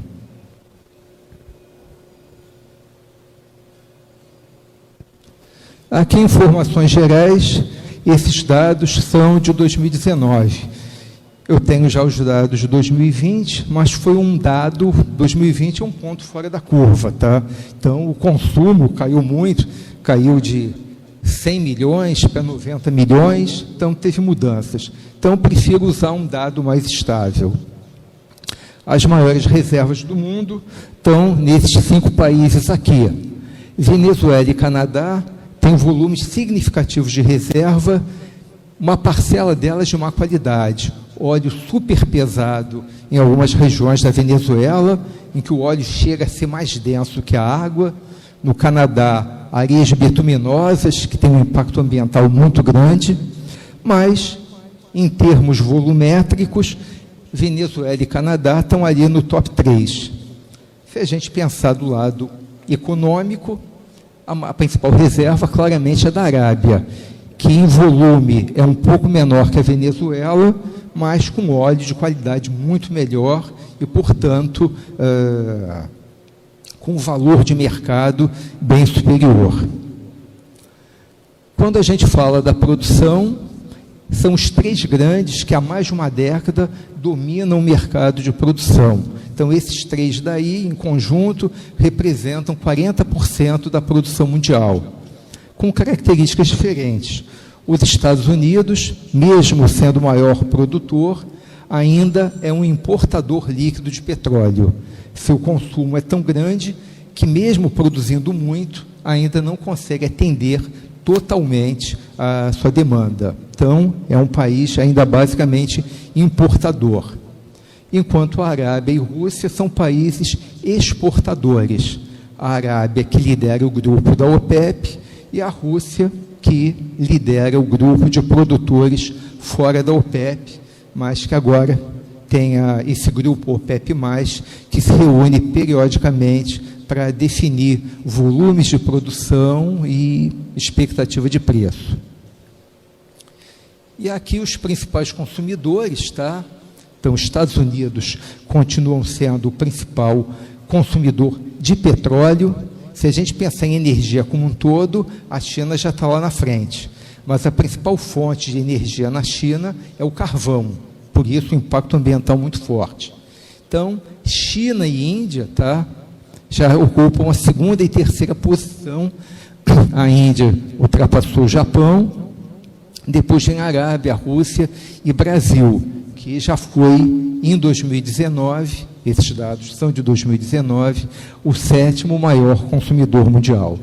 Aqui, informações gerais, esses dados são de 2019. Eu tenho já os dados de 2020, mas foi um dado, 2020 é um ponto fora da curva, tá? Então, o consumo caiu muito, caiu de 100 milhões para 90 milhões, então teve mudanças. Então, eu prefiro usar um dado mais estável. As maiores reservas do mundo estão nesses 5 países aqui. Venezuela e Canadá têm volumes significativos de reserva, uma parcela delas de má qualidade. Óleo super pesado em algumas regiões da Venezuela, em que o óleo chega a ser mais denso que a água. No Canadá, areias bituminosas, que têm um impacto ambiental muito grande, mas, em termos volumétricos, Venezuela e Canadá estão ali no top 3. Se a gente pensar do lado econômico, a principal reserva, claramente, é da Arábia, que em volume é um pouco menor que a Venezuela, mas com óleo de qualidade muito melhor e, portanto, com valor de mercado bem superior. Quando a gente fala da produção, são os 3 grandes que há mais de uma década dominam o mercado de produção. Então, esses 3 daí, em conjunto, representam 40% da produção mundial, com características diferentes. Os Estados Unidos, mesmo sendo o maior produtor, ainda é um importador líquido de petróleo. Seu consumo é tão grande que, mesmo produzindo muito, ainda não consegue atender totalmente a sua demanda. Então, é um país ainda basicamente importador. Enquanto a Arábia e a Rússia são países exportadores. A Arábia, que lidera o grupo da OPEP, e a Rússia, que lidera o grupo de produtores fora da OPEP, mas que agora tem esse grupo OPEP+, que se reúne periodicamente para definir volumes de produção e expectativa de preço. E aqui os principais consumidores, tá? Então, os Estados Unidos continuam sendo o principal consumidor de petróleo. Se a gente pensar em energia como um todo, a China já está lá na frente. Mas a principal fonte de energia na China é o carvão. Por isso, o impacto ambiental muito forte. Então, China e Índia, tá, já ocupam a segunda e terceira posição. A Índia ultrapassou o Japão, depois vem a Arábia, a Rússia e Brasil, que já foi, em 2019, esses dados são de 2019, o 7º maior consumidor mundial.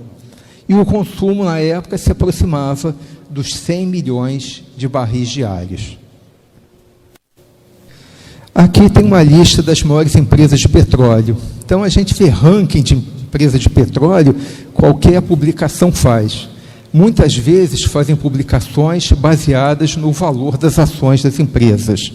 E o consumo, na época, se aproximava dos 100 milhões de barris diários. Aqui tem uma lista das maiores empresas de petróleo. Então, a gente vê ranking de empresa de petróleo, qualquer publicação faz. Muitas vezes fazem publicações baseadas no valor das ações das empresas.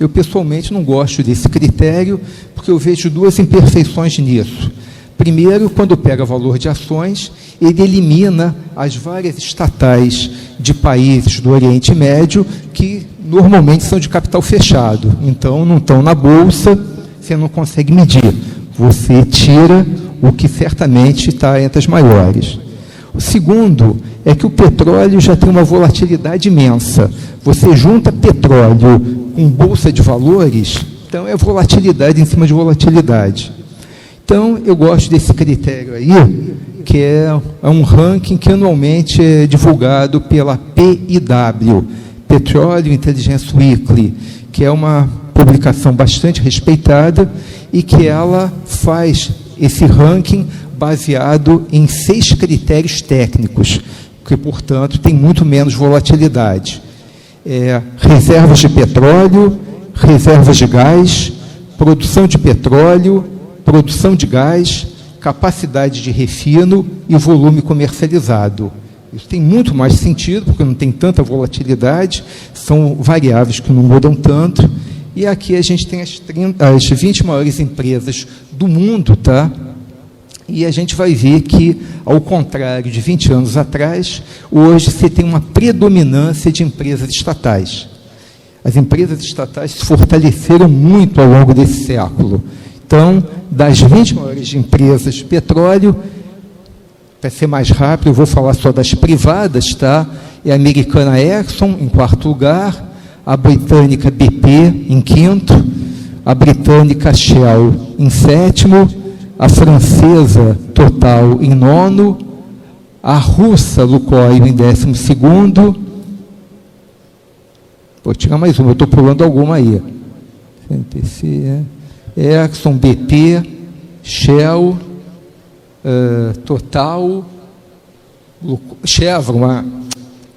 Eu, pessoalmente, não gosto desse critério, porque eu vejo 2 imperfeições nisso. Primeiro, quando pega valor de ações, ele elimina as várias estatais de países do Oriente Médio que normalmente são de capital fechado. Então, não estão na bolsa, você não consegue medir. Você tira o que certamente está entre as maiores. O segundo é que o petróleo já tem uma volatilidade imensa. Você junta petróleo com bolsa de valores, então é volatilidade em cima de volatilidade. Então, eu gosto desse critério aí, que é um ranking que anualmente é divulgado pela PIW, Petroleum Intelligence Weekly, que é uma publicação bastante respeitada e que ela faz esse ranking baseado em 6 critérios técnicos, que, portanto, tem muito menos volatilidade. Reservas de petróleo, reservas de gás, produção de petróleo, produção de gás, capacidade de refino e volume comercializado. Isso tem muito mais sentido, porque não tem tanta volatilidade, são variáveis que não mudam tanto. E aqui a gente tem as 20 maiores empresas do mundo, tá? E a gente vai ver que, ao contrário de 20 anos atrás, hoje você tem uma predominância de empresas estatais. As empresas estatais se fortaleceram muito ao longo desse século. Então, das 20 maiores empresas de petróleo, para ser mais rápido, eu vou falar só das privadas, tá? É a americana Exxon, em quarto lugar, a britânica BP, em quinto, a britânica Shell, em sétimo, a francesa Total, em nono, a russa Lukoil, em 12º. Vou tirar mais uma, eu estou pulando alguma aí. CNPC, Exxon, BP, Shell, Total, Chevron,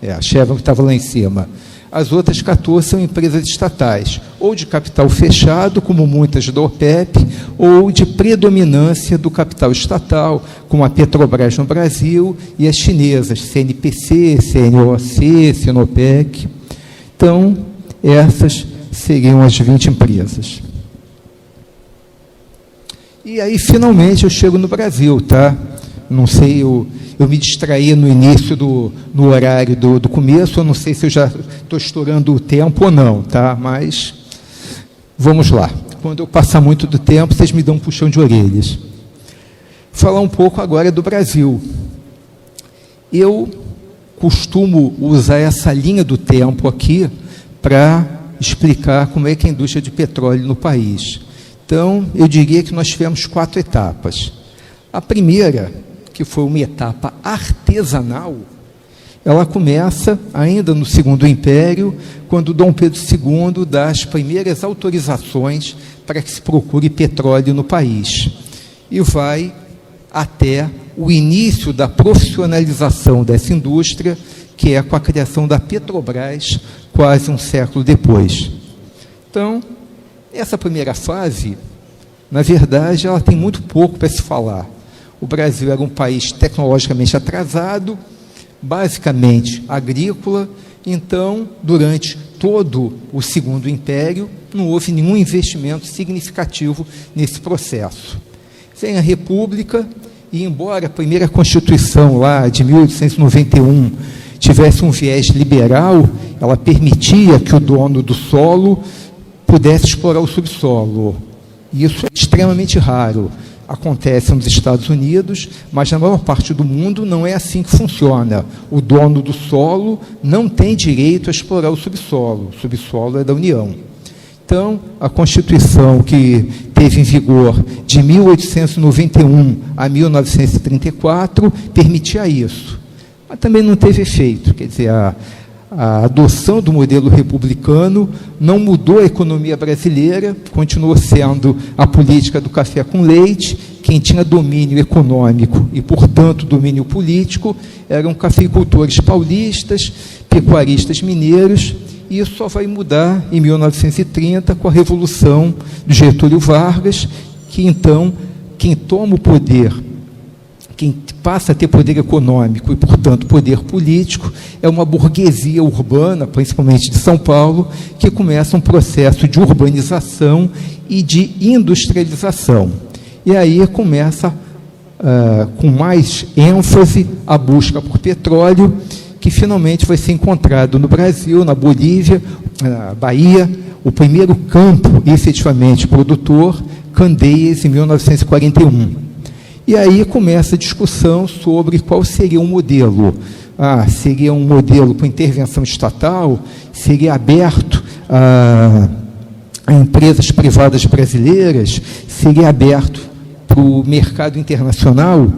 a Chevron que estava lá em cima. As outras 14 são empresas estatais, ou de capital fechado, como muitas da OPEP, ou de predominância do capital estatal, como a Petrobras no Brasil e as chinesas, CNPC, CNOOC, Sinopec. Então, essas seriam as 20 empresas. E aí, finalmente, eu chego no Brasil, tá? Não sei, eu me distraí no início, no horário do começo, eu não sei se eu já estou estourando o tempo ou não, tá? Mas, vamos lá. Quando eu passar muito do tempo, vocês me dão um puxão de orelhas. Falar um pouco agora do Brasil. Eu costumo usar essa linha do tempo aqui para explicar como é que é a indústria de petróleo no país. Então, eu diria que nós tivemos 4 etapas. A primeira, que foi uma etapa artesanal, ela começa ainda no Segundo Império, quando Dom Pedro II dá as primeiras autorizações para que se procure petróleo no país. E vai até o início da profissionalização dessa indústria, que é com a criação da Petrobras, quase um século depois. Então, essa primeira fase, na verdade, ela tem muito pouco para se falar. O Brasil era um país tecnologicamente atrasado, basicamente agrícola, então, durante todo o Segundo Império, não houve nenhum investimento significativo nesse processo. Vem a República, e embora a primeira Constituição, lá de 1891, tivesse um viés liberal, ela permitia que o dono do solo pudesse explorar o subsolo. Isso é extremamente raro. Acontece nos Estados Unidos, mas na maior parte do mundo não é assim que funciona. O dono do solo não tem direito a explorar o subsolo é da União. Então, a Constituição que teve em vigor de 1891 a 1934 permitia isso, mas também não teve efeito. Quer dizer, a adoção do modelo republicano não mudou a economia brasileira, continuou sendo a política do café com leite. Quem tinha domínio econômico e, portanto, domínio político eram cafeicultores paulistas, pecuaristas mineiros, e isso só vai mudar em 1930 com a Revolução de Getúlio Vargas, que então, quem toma o poder, quem passa a ter poder econômico e, portanto, poder político, é uma burguesia urbana, principalmente de São Paulo, que começa um processo de urbanização e de industrialização. E aí começa, com mais ênfase, a busca por petróleo, que finalmente vai ser encontrado no Brasil, na Bolívia, na Bahia, o primeiro campo efetivamente produtor, Candeias, em 1941. E aí começa a discussão sobre qual seria o modelo. Seria um modelo com intervenção estatal? Seria aberto a empresas privadas brasileiras? Seria aberto para o mercado internacional?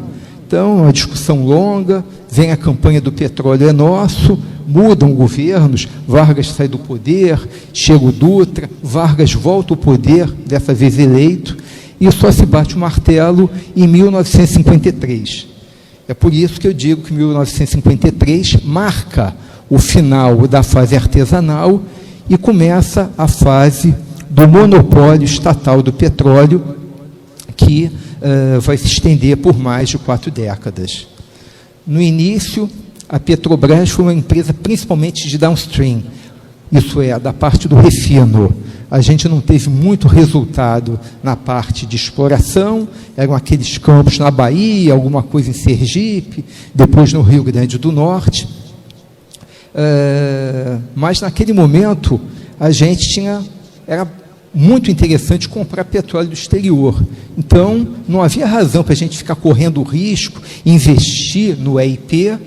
Então, a discussão longa, vem a campanha do petróleo é nosso, mudam governos, Vargas sai do poder, chega o Dutra, Vargas volta ao poder, dessa vez eleito, e só se bate o martelo em 1953. É por isso que eu digo que 1953 marca o final da fase artesanal e começa a fase do monopólio estatal do petróleo, que vai se estender por mais de 4 décadas. No início, a Petrobras foi uma empresa principalmente de downstream, isso é, da parte do refino. A gente não teve muito resultado na parte de exploração, eram aqueles campos na Bahia, alguma coisa em Sergipe, depois no Rio Grande do Norte. Mas, naquele momento, a gente era muito interessante comprar petróleo do exterior. Então, não havia razão para a gente ficar correndo o risco, investir no EIP,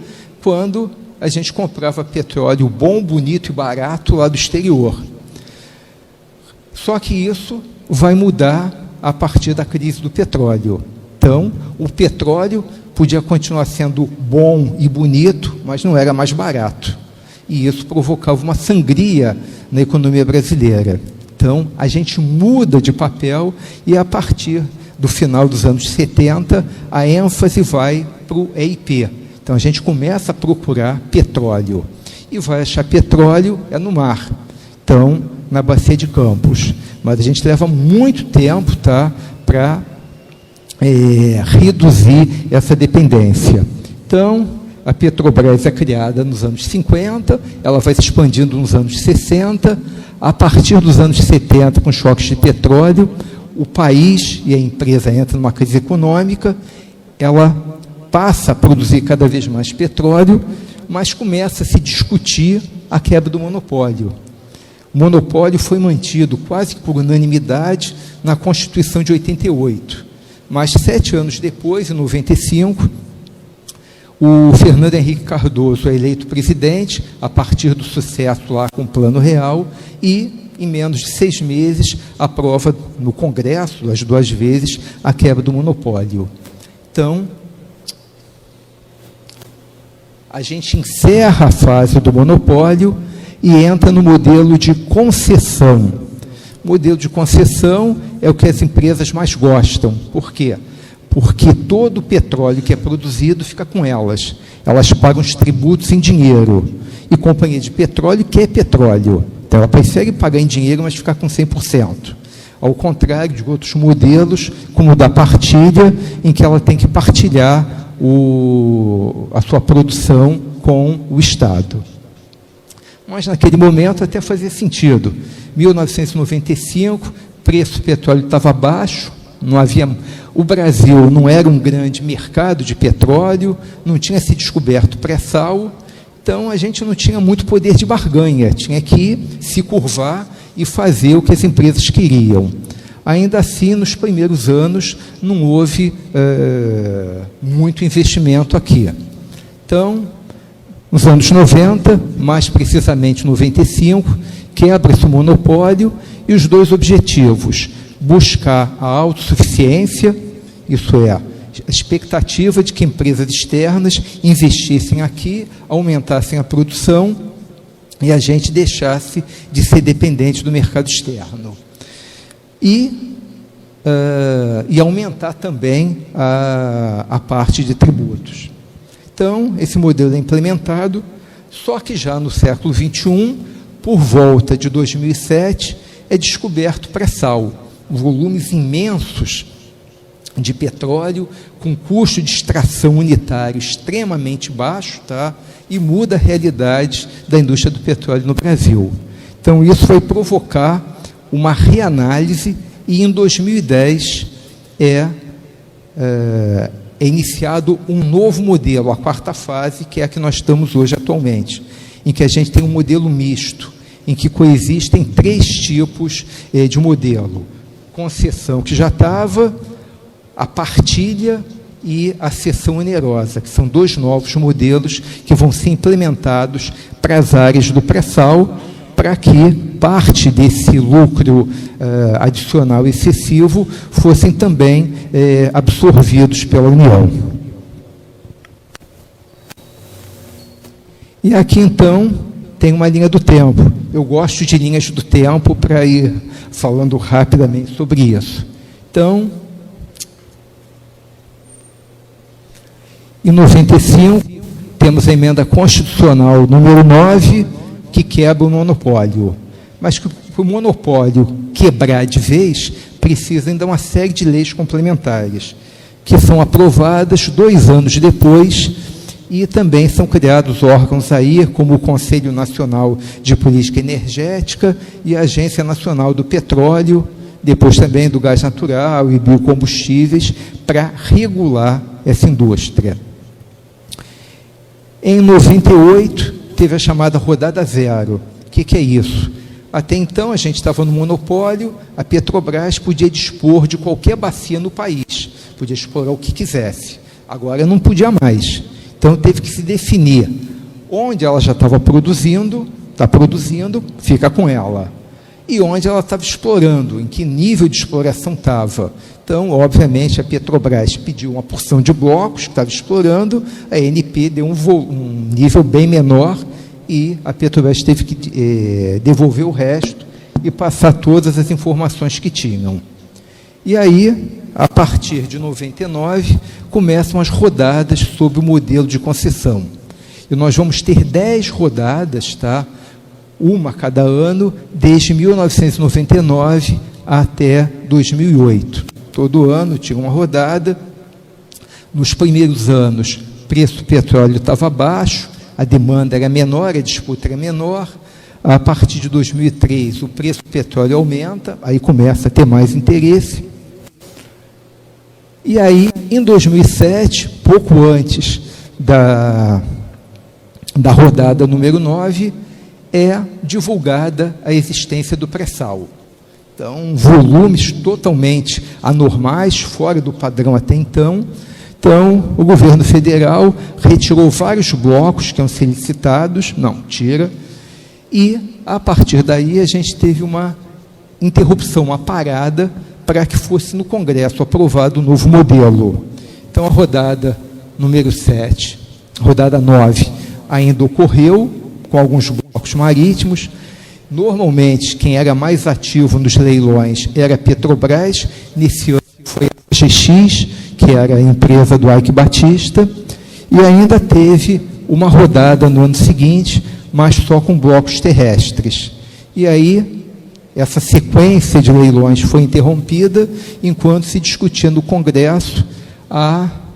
quando a gente comprava petróleo bom, bonito e barato lá do exterior. Só que isso vai mudar a partir da crise do petróleo. Então, o petróleo podia continuar sendo bom e bonito, mas não era mais barato. E isso provocava uma sangria na economia brasileira. Então, a gente muda de papel e, a partir do final dos anos 70, a ênfase vai para o EIP. Então, a gente começa a procurar petróleo. E vai achar petróleo no mar. Então, na Bacia de Campos. Mas a gente leva muito tempo, tá, para reduzir essa dependência. Então, a Petrobras é criada nos anos 50, ela vai se expandindo nos anos 60, a partir dos anos 70, com choques de petróleo, o país e a empresa entram numa crise econômica, ela passa a produzir cada vez mais petróleo, mas começa a se discutir a quebra do monopólio. O monopólio foi mantido quase que por unanimidade na Constituição de 88. Mas 7 anos depois, em 95, o Fernando Henrique Cardoso é eleito presidente, a partir do sucesso lá com o Plano Real, e, em menos de 6 meses, aprova no Congresso, as 2 vezes, a quebra do monopólio. Então, a gente encerra a fase do monopólio e entra no modelo de concessão. O modelo de concessão é o que as empresas mais gostam. Por quê? Porque todo o petróleo que é produzido fica com elas. Elas pagam os tributos em dinheiro. E companhia de petróleo quer petróleo. Então, ela prefere pagar em dinheiro, mas ficar com 100%. Ao contrário de outros modelos, como o da partilha, em que ela tem que partilhar a sua produção com o Estado. Mas, naquele momento, até fazia sentido. 1995, preço do petróleo estava baixo, não havia... O Brasil não era um grande mercado de petróleo, não tinha se descoberto pré-sal, então a gente não tinha muito poder de barganha, tinha que se curvar e fazer o que as empresas queriam. Ainda assim, nos primeiros anos, não houve muito investimento aqui. Então, nos anos 90, mais precisamente 95, quebra-se o monopólio e os 2 objetivos: buscar a autossuficiência, isso é, a expectativa de que empresas externas investissem aqui, aumentassem a produção e a gente deixasse de ser dependente do mercado externo. E aumentar também a parte de tributos. Então, esse modelo é implementado, só que já no século XXI, por volta de 2007, é descoberto pré-sal, volumes imensos de petróleo, com custo de extração unitário extremamente baixo, tá? E muda a realidade da indústria do petróleo no Brasil. Então, isso vai provocar uma reanálise e, em 2010, é iniciado um novo modelo, a 4ª fase, que é a que nós estamos hoje atualmente, em que a gente tem um modelo misto, em que coexistem 3 tipos de modelo: concessão, que já estava, a partilha e a cessão onerosa, que são 2 novos modelos que vão ser implementados para as áreas do pré-sal, para que parte desse lucro adicional excessivo fossem também absorvidos pela União. E aqui, então, tem uma linha do tempo. Eu gosto de linhas do tempo para ir falando rapidamente sobre isso. Então, em 95, temos a emenda constitucional número 9, que quebra o monopólio. Mas que para o monopólio quebrar de vez, precisa ainda uma série de leis complementares, que são aprovadas 2 anos depois, e também são criados órgãos aí, como o Conselho Nacional de Política Energética e a Agência Nacional do Petróleo, depois também do gás natural e biocombustíveis, para regular essa indústria. Em 98, teve a chamada rodada zero. O que é isso? Até então, a gente estava no monopólio, a Petrobras podia dispor de qualquer bacia no país, podia explorar o que quisesse. Agora não podia mais. Então, teve que se definir onde ela já estava produzindo, está produzindo, fica com ela. E onde ela estava explorando, em que nível de exploração estava. Então, obviamente, a Petrobras pediu uma porção de blocos que estava explorando, a ANP deu um nível bem menor, e a Petrobras teve que devolver o resto e passar todas as informações que tinham. E aí, a partir de 99, começam as rodadas sobre o modelo de concessão. E nós vamos ter 10 rodadas, tá? Uma a cada ano, desde 1999 até 2008. Todo ano tinha uma rodada. Nos primeiros anos, o preço do petróleo estava baixo, a demanda era menor, a disputa era menor. A partir de 2003, o preço do petróleo aumenta, aí começa a ter mais interesse. E aí, em 2007, pouco antes da rodada número 9, é divulgada a existência do pré-sal. Então, volumes totalmente anormais, fora do padrão até então. Então, o governo federal retirou vários blocos que iam ser licitados, não, tira, e, a partir daí, a gente teve uma interrupção, uma parada, para que fosse no Congresso aprovado o novo modelo. Então, a rodada número 7, rodada 9, ainda ocorreu, com alguns blocos marítimos. Normalmente, quem era mais ativo nos leilões era a Petrobras, nesse ano foi a GX, que era a empresa do Ike Batista, e ainda teve uma rodada no ano seguinte, mas só com blocos terrestres. E aí, essa sequência de leilões foi interrompida, enquanto se discutia no Congresso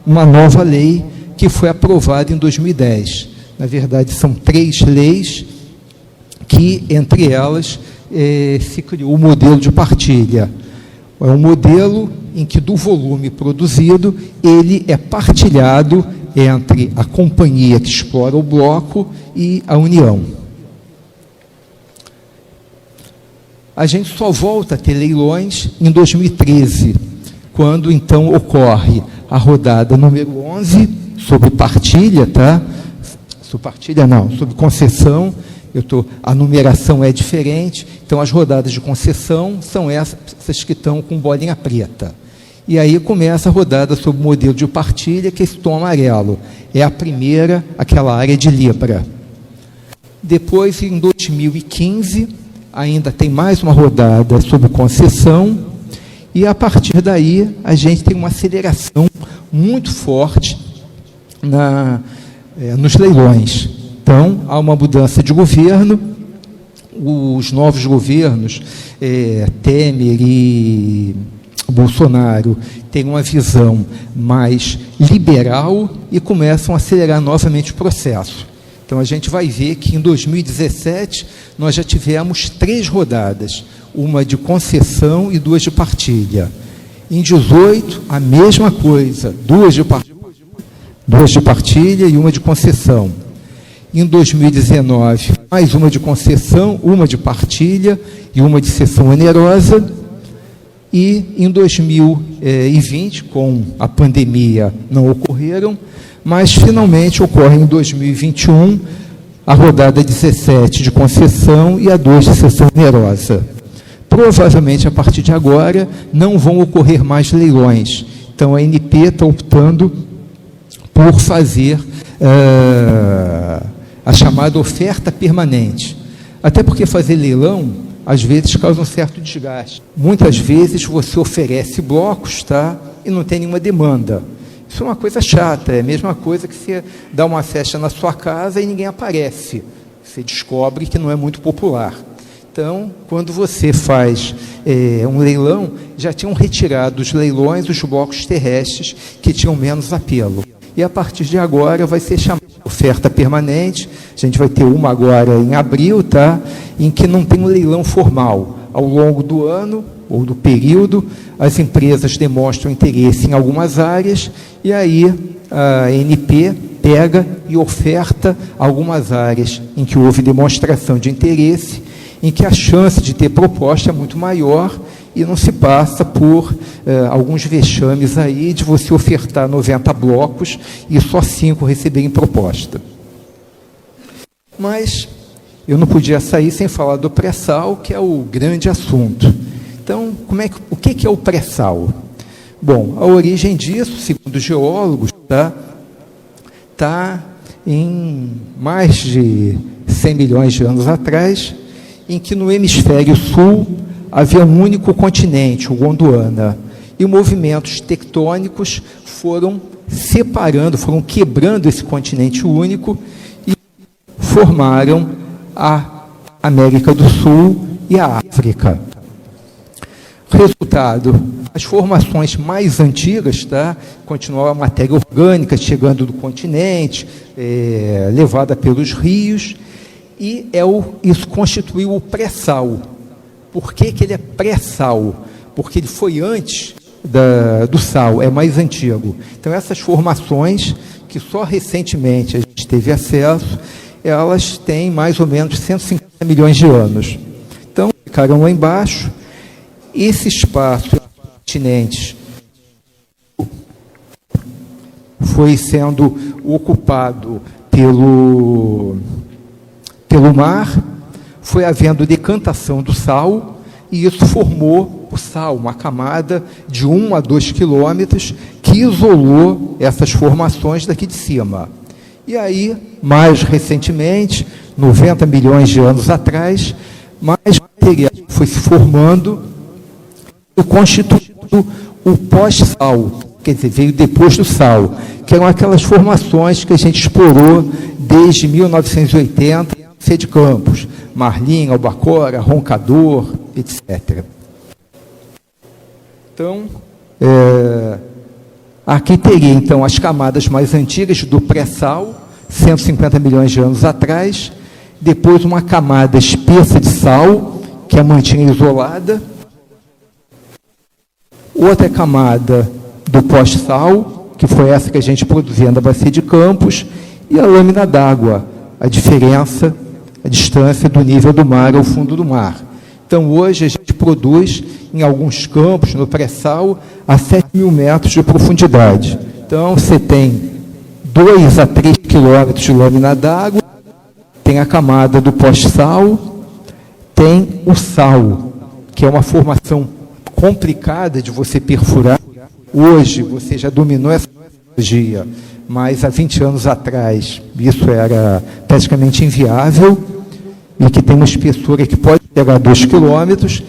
uma nova lei que foi aprovada em 2010. Na verdade, são 3 leis que, entre elas, se criou o modelo de partilha. É um modelo em que, do volume produzido, ele é partilhado entre a companhia que explora o bloco e a União. A gente só volta a ter leilões em 2013, quando, então, ocorre a rodada número 11, sobre partilha, tá? Sobre partilha não, sobre concessão. A numeração é diferente, então as rodadas de concessão são essas que estão com bolinha preta. E aí começa a rodada sobre o modelo de partilha, que é esse tom amarelo. É a primeira, aquela área de Libra. Depois, em 2015, ainda tem mais uma rodada sobre concessão, e a partir daí a gente tem uma aceleração muito forte nos leilões. Então, há uma mudança de governo, os novos governos, Temer e Bolsonaro, têm uma visão mais liberal e começam a acelerar novamente o processo. Então, a gente vai ver que em 2017 nós já tivemos 3 rodadas, uma de concessão e 2 de partilha. Em 2018, a mesma coisa, 2 de partilha e uma de concessão. Em 2019, mais uma de concessão, uma de partilha e uma de cessão onerosa. E em 2020, com a pandemia, não ocorreram, mas finalmente ocorre em 2021 a rodada 17 de concessão e a 2 de cessão onerosa. Provavelmente, a partir de agora, não vão ocorrer mais leilões. Então, a ANP está optando por fazer a chamada oferta permanente. Até porque fazer leilão, às vezes, causa um certo desgaste. Muitas vezes você oferece blocos, tá? E não tem nenhuma demanda. Isso é uma coisa chata, é a mesma coisa que você dá uma festa na sua casa e ninguém aparece. Você descobre que não é muito popular. Então, quando você faz um leilão, já tinham retirado dos leilões os blocos terrestres que tinham menos apelo. E a partir de agora vai ser chamada oferta permanente. A gente vai ter uma agora em abril, tá? Em que não tem um leilão formal. Ao longo do ano, ou do período, as empresas demonstram interesse em algumas áreas, e aí a ANP pega e oferta algumas áreas em que houve demonstração de interesse, em que a chance de ter proposta é muito maior e não se passa por alguns vexames aí de você ofertar 90 blocos e só 5 receberem proposta. Mas eu não podia sair sem falar do pré-sal, que é o grande assunto. Então, o que é o pré-sal? Bom, a origem disso, segundo os geólogos, está em mais de 100 milhões de anos atrás, em que no hemisfério sul havia um único continente, o Gondwana, e movimentos tectônicos foram separando, foram quebrando esse continente único e formaram a América do Sul e a África. Resultado, as formações mais antigas, continuava a matéria orgânica chegando do continente, levada pelos rios, e isso constituiu o pré-sal. Por que ele é pré-sal? Porque ele foi antes do sal, é mais antigo. Então, essas formações, que só recentemente a gente teve acesso, elas têm mais ou menos 150 milhões de anos. Então, ficaram lá embaixo. Esse espaço continente foi sendo ocupado pelo mar, foi havendo decantação do sal, e isso formou o sal, uma camada de 1 a 2 quilômetros, que isolou essas formações daqui de cima. E aí, mais recentemente, 90 milhões de anos atrás, mais material foi se formando e constituindo o pós-sal, quer dizer, veio depois do sal, que eram aquelas formações que a gente explorou desde 1980, de Campos, Marlim, Albacora, Roncador, etc. Então, aqui teria, então, as camadas mais antigas do pré-sal, 150 milhões de anos atrás, depois uma camada espessa de sal, que a mantinha isolada, outra camada do pós-sal, que foi essa que a gente produzia na Bacia de Campos, e a lâmina d'água, a diferença, a distância do nível do mar ao fundo do mar. Então, hoje, a gente produz, em alguns campos, no pré-sal, a 7.000 metros de profundidade. Então, você tem 2 a 3 quilômetros de lâmina d'água, tem a camada do pós-sal, tem o sal, que é uma formação complicada de você perfurar. Hoje, você já dominou essa tecnologia, mas há 20 anos atrás, isso era praticamente inviável, e que tem uma espessura que pode chegar a 2 quilômetros.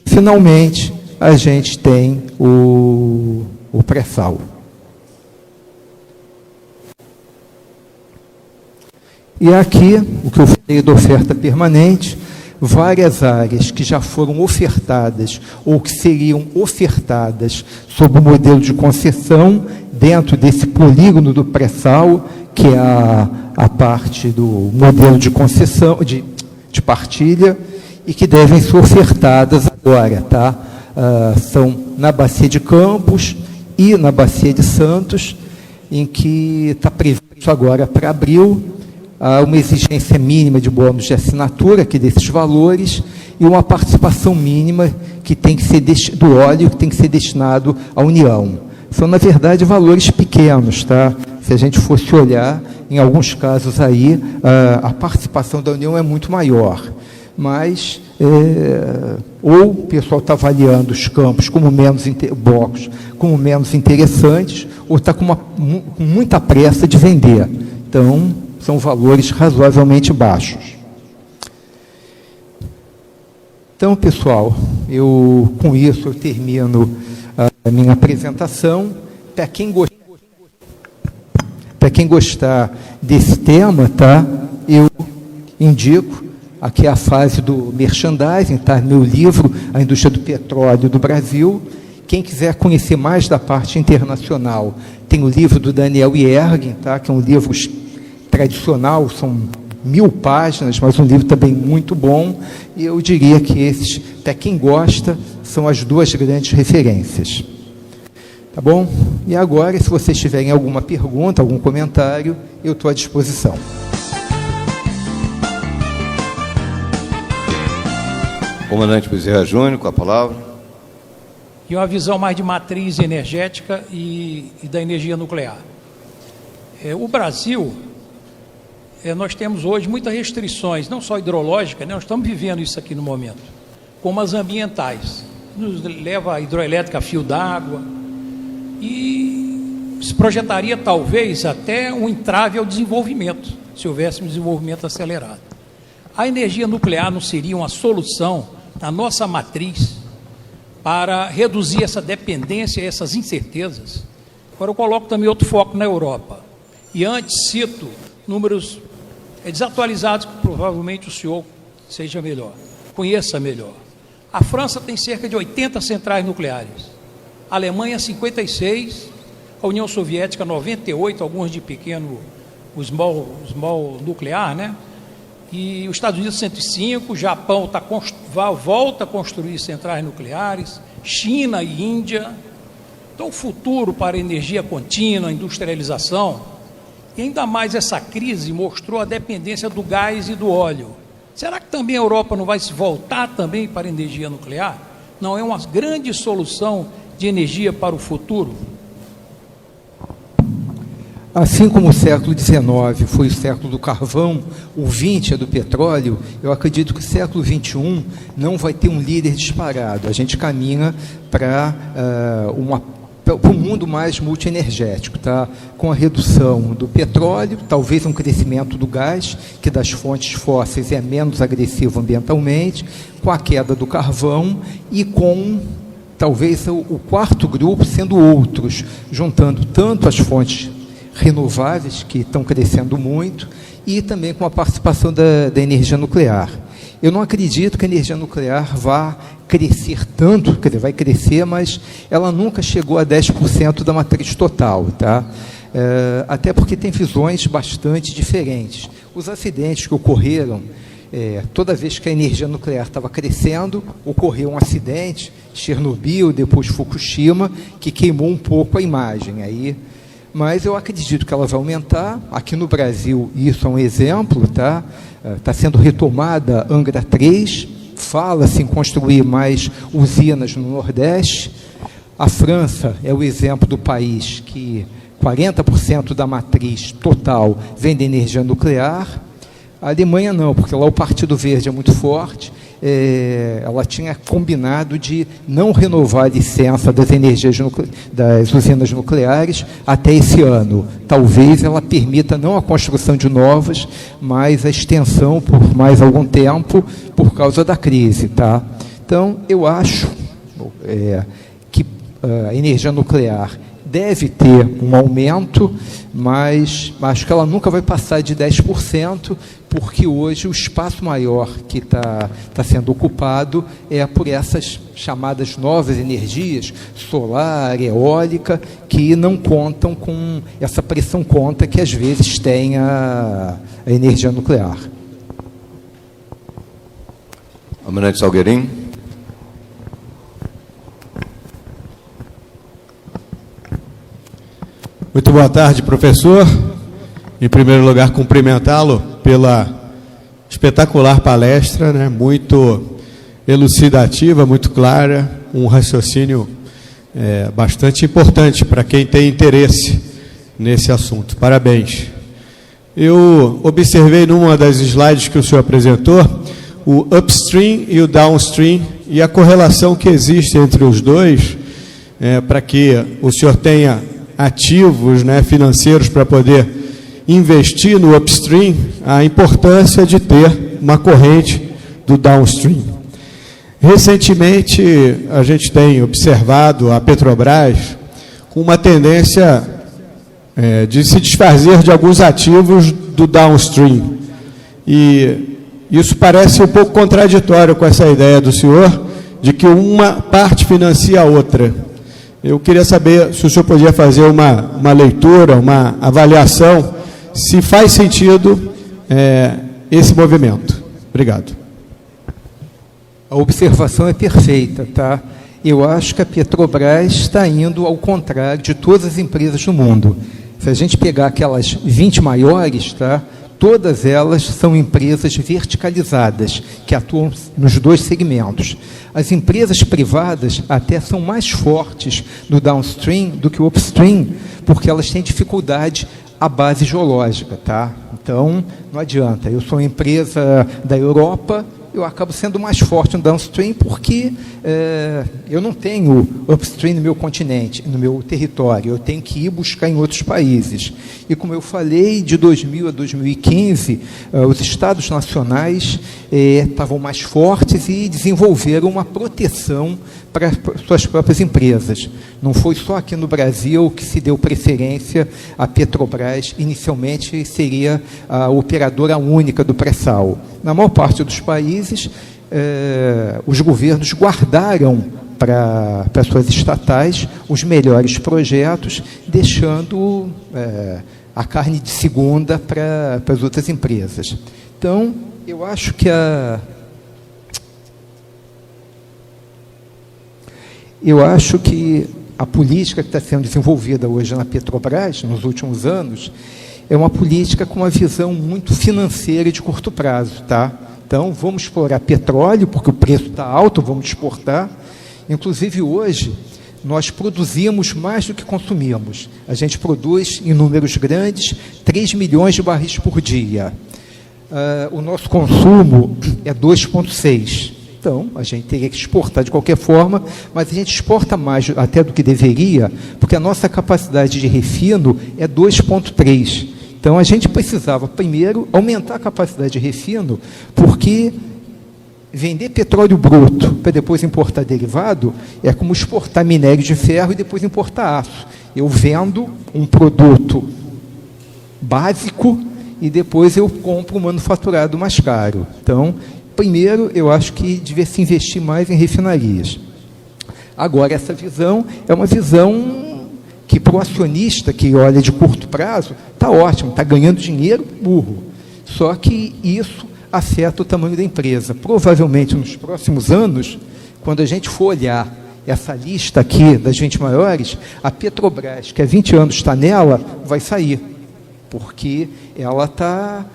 Finalmente, a gente tem o pré-sal. E aqui, o que eu falei da oferta permanente, várias áreas que já foram ofertadas ou que seriam ofertadas sob o modelo de concessão dentro desse polígono do pré-sal, que é a parte do modelo de concessão, de partilha, e que devem ser ofertadas agora, são na Bacia de Campos e na Bacia de Santos, em que está previsto agora para abril uma exigência mínima de bônus de assinatura, que desses valores, e uma participação mínima que tem que ser do óleo, que tem que ser destinado à União. São, na verdade, valores pequenos, Se a gente fosse olhar, em alguns casos aí, a participação da União é muito maior. Mas, ou o pessoal está avaliando os campos como menos blocos, como menos interessantes, ou está com muita pressa de vender. Então, são valores razoavelmente baixos. Então, pessoal, com isso eu termino a minha apresentação. Para quem gostar desse tema, eu indico, aqui é a fase do merchandising, meu livro, A Indústria do Petróleo do Brasil. Quem quiser conhecer mais da parte internacional, tem o livro do Daniel Yergin, que é um livro tradicional, são 1000 páginas, mas um livro também muito bom, e eu diria que esses, para quem gosta, são as 2 grandes referências. Tá bom? E agora, se vocês tiverem alguma pergunta, algum comentário, eu estou à disposição. Comandante Bezerra Júnior, com a palavra. E uma visão mais de matriz energética e da energia nuclear. O Brasil, nós temos hoje muitas restrições, não só hidrológicas, né? Nós estamos vivendo isso aqui no momento, como as ambientais. Nos leva a hidroelétrica a fio d'água e se projetaria talvez até um entrave ao desenvolvimento, se houvesse um desenvolvimento acelerado. A energia nuclear não seria uma solução na nossa matriz para reduzir essa dependência e essas incertezas? Agora eu coloco também outro foco na Europa. E antes cito números desatualizados que provavelmente o senhor seja melhor, conheça melhor. A França tem cerca de 80 centrais nucleares, a Alemanha 56, a União Soviética 98, alguns de pequeno, o small nuclear, né? E os Estados Unidos 105, o Japão volta a construir centrais nucleares, China e Índia. Então o futuro para a energia contínua, a industrialização, e ainda mais essa crise mostrou a dependência do gás e do óleo. Será que também a Europa não vai se voltar também para a energia nuclear? Não é uma grande solução de energia para o futuro? Assim como o século XIX foi o século do carvão, o XX é do petróleo, eu acredito que o século XXI não vai ter um líder disparado. A gente caminha para um mundo mais multienergético, tá? Com a redução do petróleo, talvez um crescimento do gás, que das fontes fósseis é menos agressivo ambientalmente, com a queda do carvão e com talvez o quarto grupo sendo outros, juntando tanto as fontes renováveis, que estão crescendo muito, e também com a participação da energia nuclear. Eu não acredito que a energia nuclear vá crescer tanto, quer dizer, vai crescer, mas ela nunca chegou a 10% da matriz total, tá? Até porque tem visões bastante diferentes. Os acidentes que ocorreram, toda vez que a energia nuclear estava crescendo, ocorreu um acidente, Chernobyl, depois Fukushima, que queimou um pouco a imagem. Aí, mas eu acredito que ela vai aumentar. Aqui no Brasil, isso é um exemplo, tá? Está sendo retomada Angra 3, fala-se em construir mais usinas no Nordeste. A França é o exemplo do país que 40% da matriz total vem da energia nuclear. A Alemanha não, porque lá o Partido Verde é muito forte. Ela tinha combinado de não renovar a licença das usinas nucleares até esse ano. Talvez ela permita não a construção de novas, mas a extensão por mais algum tempo por causa da crise, tá? Então, eu acho que a energia nuclear deve ter um aumento, mas acho que ela nunca vai passar de 10%, porque hoje o espaço maior que está sendo ocupado é por essas chamadas novas energias, solar, eólica, que não contam com essa pressão conta que às vezes tem a energia nuclear. Almirante Salgueirinho. Muito boa tarde, professor. Em primeiro lugar, cumprimentá-lo pela espetacular palestra, né? Muito elucidativa, muito clara, um raciocínio bastante importante para quem tem interesse nesse assunto. Parabéns. Eu observei numa das slides que o senhor apresentou o upstream e o downstream e a correlação que existe entre os dois, para que o senhor tenha ativos, né, financeiros para poder investir no upstream, a importância de ter uma corrente do downstream. Recentemente, a gente tem observado a Petrobras com uma tendência de se desfazer de alguns ativos do downstream. E isso parece um pouco contraditório com essa ideia do senhor de que uma parte financia a outra. Eu queria saber se o senhor podia fazer uma leitura, uma avaliação, se faz sentido esse movimento. Obrigado. A observação é perfeita, tá? Eu acho que a Petrobras está indo ao contrário de todas as empresas do mundo. Se a gente pegar aquelas 20 maiores, tá? todas elas são empresas verticalizadas, que atuam nos dois segmentos. As empresas privadas até são mais fortes no downstream do que o upstream, porque elas têm dificuldade à base geológica, tá? Então, não adianta. Eu sou uma empresa da Europa, eu acabo sendo mais forte no downstream porque eu não tenho upstream no meu continente, no meu território, eu tenho que ir buscar em outros países. E como eu falei, de 2000 a 2015, os estados nacionais estavam mais fortes e desenvolveram uma proteção para suas próprias empresas. Não foi só aqui no Brasil que se deu preferência à Petrobras, inicialmente seria a operadora única do pré-sal. Na maior parte dos países, os governos guardaram para suas estatais os melhores projetos, deixando a carne de segunda para as outras empresas. Então, eu acho que a política que está sendo desenvolvida hoje na Petrobras, nos últimos anos, é uma política com uma visão muito financeira e de curto prazo, tá? Então, vamos explorar petróleo, porque o preço está alto, vamos exportar. Inclusive, hoje, nós produzimos mais do que consumimos. A gente produz, em números grandes, 3 milhões de barris por dia. O nosso consumo é 2,6. Então, a gente teria que exportar de qualquer forma, mas a gente exporta mais até do que deveria, porque a nossa capacidade de refino é 2,3. Então, a gente precisava, primeiro, aumentar a capacidade de refino, porque vender petróleo bruto para depois importar derivado é como exportar minério de ferro e depois importar aço. Eu vendo um produto básico e depois eu compro um manufaturado mais caro. Então, primeiro, eu acho que devia se investir mais em refinarias. Agora, essa visão é uma visão que, para o acionista que olha de curto prazo, está ótimo, está ganhando dinheiro, burro. Só que isso afeta o tamanho da empresa. Provavelmente, nos próximos anos, quando a gente for olhar essa lista aqui das 20 maiores, a Petrobras, que há 20 anos está nela, vai sair, porque ela está...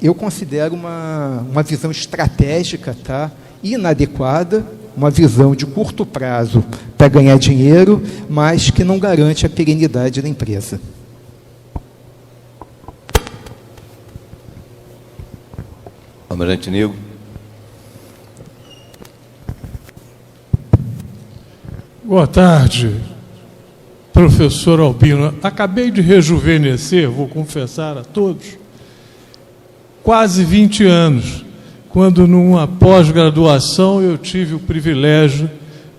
eu considero uma visão estratégica, tá, inadequada, uma visão de curto prazo para ganhar dinheiro, mas que não garante a perenidade da empresa. Almirante Nigro. Boa tarde, professor Albino. Acabei de rejuvenescer, vou confessar a todos, quase 20 anos, quando numa pós-graduação eu tive o privilégio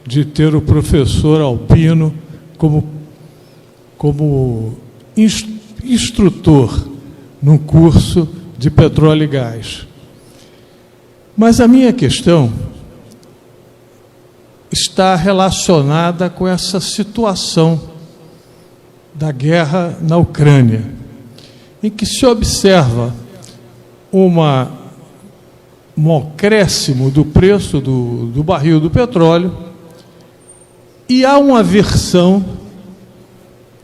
de ter o professor Albino como instrutor no curso de petróleo e gás. Mas a minha questão está relacionada com essa situação da guerra na Ucrânia, em que se observa um acréscimo do preço do barril do petróleo e há uma versão,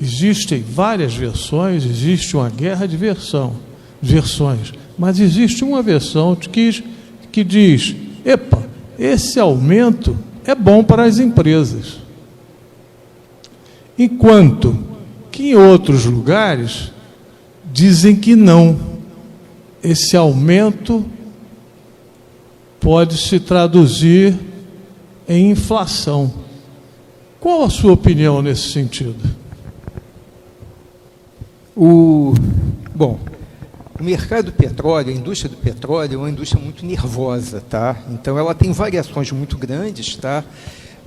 existem várias versões, existe uma guerra de versões, mas existe uma versão que diz, epa, esse aumento é bom para as empresas. Enquanto que em outros lugares dizem que não. Esse aumento pode se traduzir em inflação. Qual a sua opinião nesse sentido? Bom, o mercado do petróleo, a indústria do petróleo é uma indústria muito nervosa, tá? Então, ela tem variações muito grandes, tá?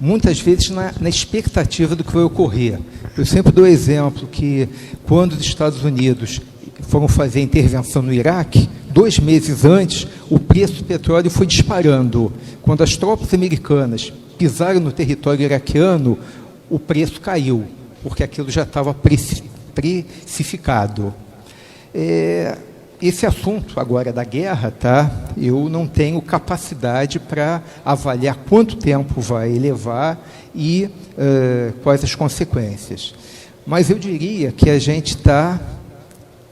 Muitas vezes na expectativa do que vai ocorrer. Eu sempre dou exemplo que, quando os Estados Unidos foram fazer a intervenção no Iraque, 2 meses antes, o preço do petróleo foi disparando. Quando as tropas americanas pisaram no território iraquiano, o preço caiu, porque aquilo já estava precificado. Esse assunto agora da guerra, tá? Eu não tenho capacidade para avaliar quanto tempo vai levar e quais as consequências. Mas eu diria que a gente está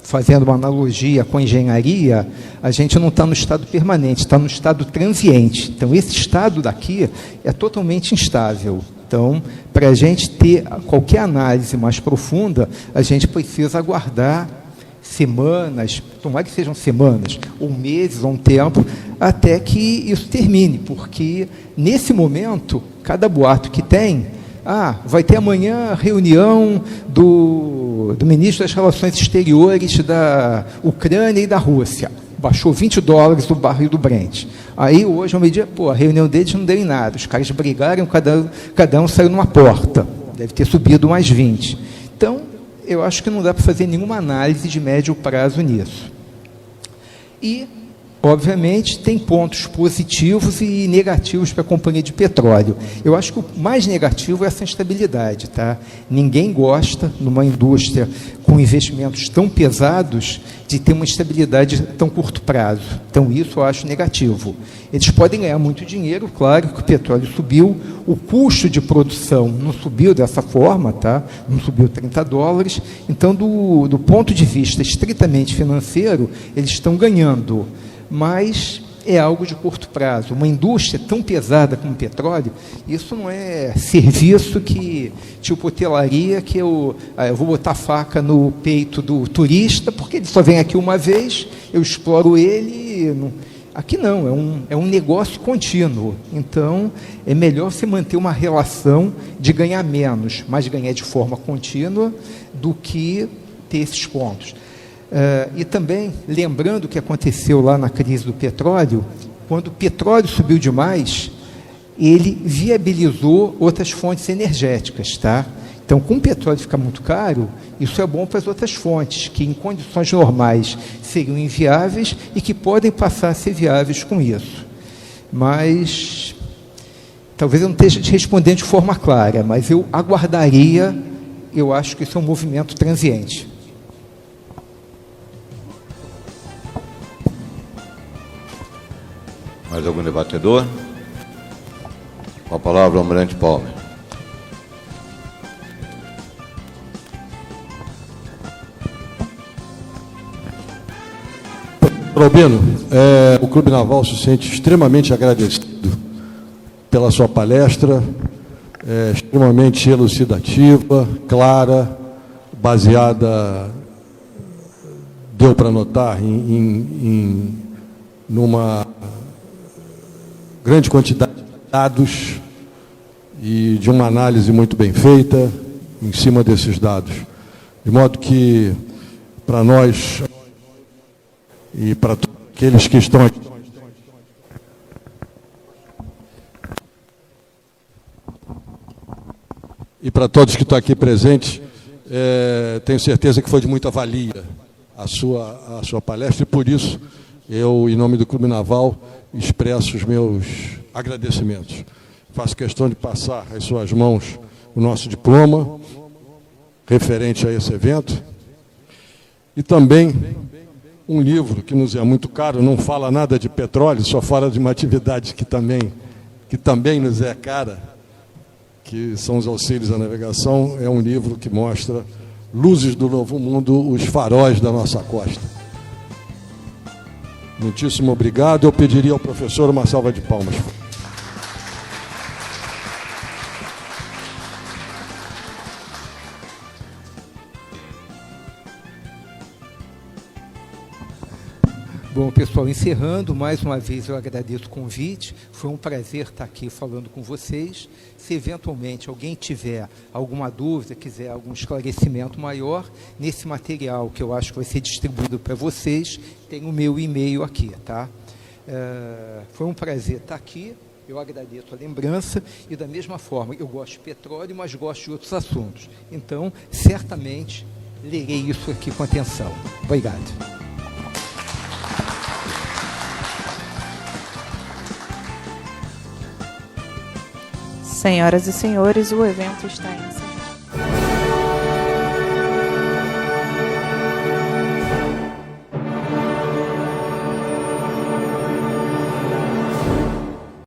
fazendo uma analogia com a engenharia, a gente não está no estado permanente, está no estado transiente. Então, esse estado daqui é totalmente instável. Então, para a gente ter qualquer análise mais profunda, a gente precisa aguardar semanas, tomara que sejam semanas, ou meses, ou um tempo, até que isso termine, porque, nesse momento, cada boato que tem, vai ter amanhã reunião do ministro das Relações Exteriores da Ucrânia e da Rússia. Baixou $20 o barril do Brent. Aí, hoje, ao meio-dia, a reunião deles não deu em nada. Os caras brigaram, cada um saiu numa porta. Deve ter subido mais 20. Então, eu acho que não dá para fazer nenhuma análise de médio prazo nisso. E, obviamente, tem pontos positivos e negativos para a companhia de petróleo. Eu acho que o mais negativo é essa instabilidade. Tá? Ninguém gosta, numa indústria com investimentos tão pesados, de ter uma instabilidade tão curto prazo. Então, isso eu acho negativo. Eles podem ganhar muito dinheiro, claro que o petróleo subiu, o custo de produção não subiu dessa forma, tá? Não subiu $30. Então, do ponto de vista estritamente financeiro, eles estão ganhando, mas é algo de curto prazo. Uma indústria tão pesada como o petróleo, isso não é serviço que, tipo hotelaria, que eu vou botar faca no peito do turista, porque ele só vem aqui uma vez, eu exploro ele. Aqui não, é um negócio contínuo. Então, é melhor você manter uma relação de ganhar menos, mas ganhar de forma contínua, do que ter esses pontos. E também, lembrando o que aconteceu lá na crise do petróleo, quando o petróleo subiu demais, ele viabilizou outras fontes energéticas. Tá? Então, com o petróleo ficar muito caro, isso é bom para as outras fontes, que em condições normais seriam inviáveis e que podem passar a ser viáveis com isso. Mas, talvez eu não esteja te respondendo de forma clara, mas eu aguardaria, eu acho que isso é um movimento transiente. Mais algum debatedor? Com a palavra, o almirante Palmer. Albino, o Clube Naval se sente extremamente agradecido pela sua palestra, extremamente elucidativa, clara, baseada, deu para notar, numa grande quantidade de dados e de uma análise muito bem feita em cima desses dados. De modo que, para nós e para todos aqueles que estão aqui, presentes, tenho certeza que foi de muita valia a sua palestra, e por isso eu, em nome do Clube Naval, expresso os meus agradecimentos. Faço questão de passar às suas mãos o nosso diploma referente a esse evento, e também um livro que nos é muito caro, não fala nada de petróleo, só fala de uma atividade que também nos é cara, que são os auxílios à navegação. É um livro que mostra Luzes do Novo Mundo, os faróis da nossa costa. Muitíssimo obrigado. Eu pediria ao professor uma salva de palmas. Bom, pessoal, encerrando, mais uma vez eu agradeço o convite, foi um prazer estar aqui falando com vocês. Se eventualmente alguém tiver alguma dúvida, quiser algum esclarecimento maior, nesse material que eu acho que vai ser distribuído para vocês, tem o meu e-mail aqui, tá? Foi um prazer estar aqui, eu agradeço a lembrança, e da mesma forma, eu gosto de petróleo, mas gosto de outros assuntos. Então, certamente, lerei isso aqui com atenção. Obrigado. Senhoras e senhores, o evento está encerrado.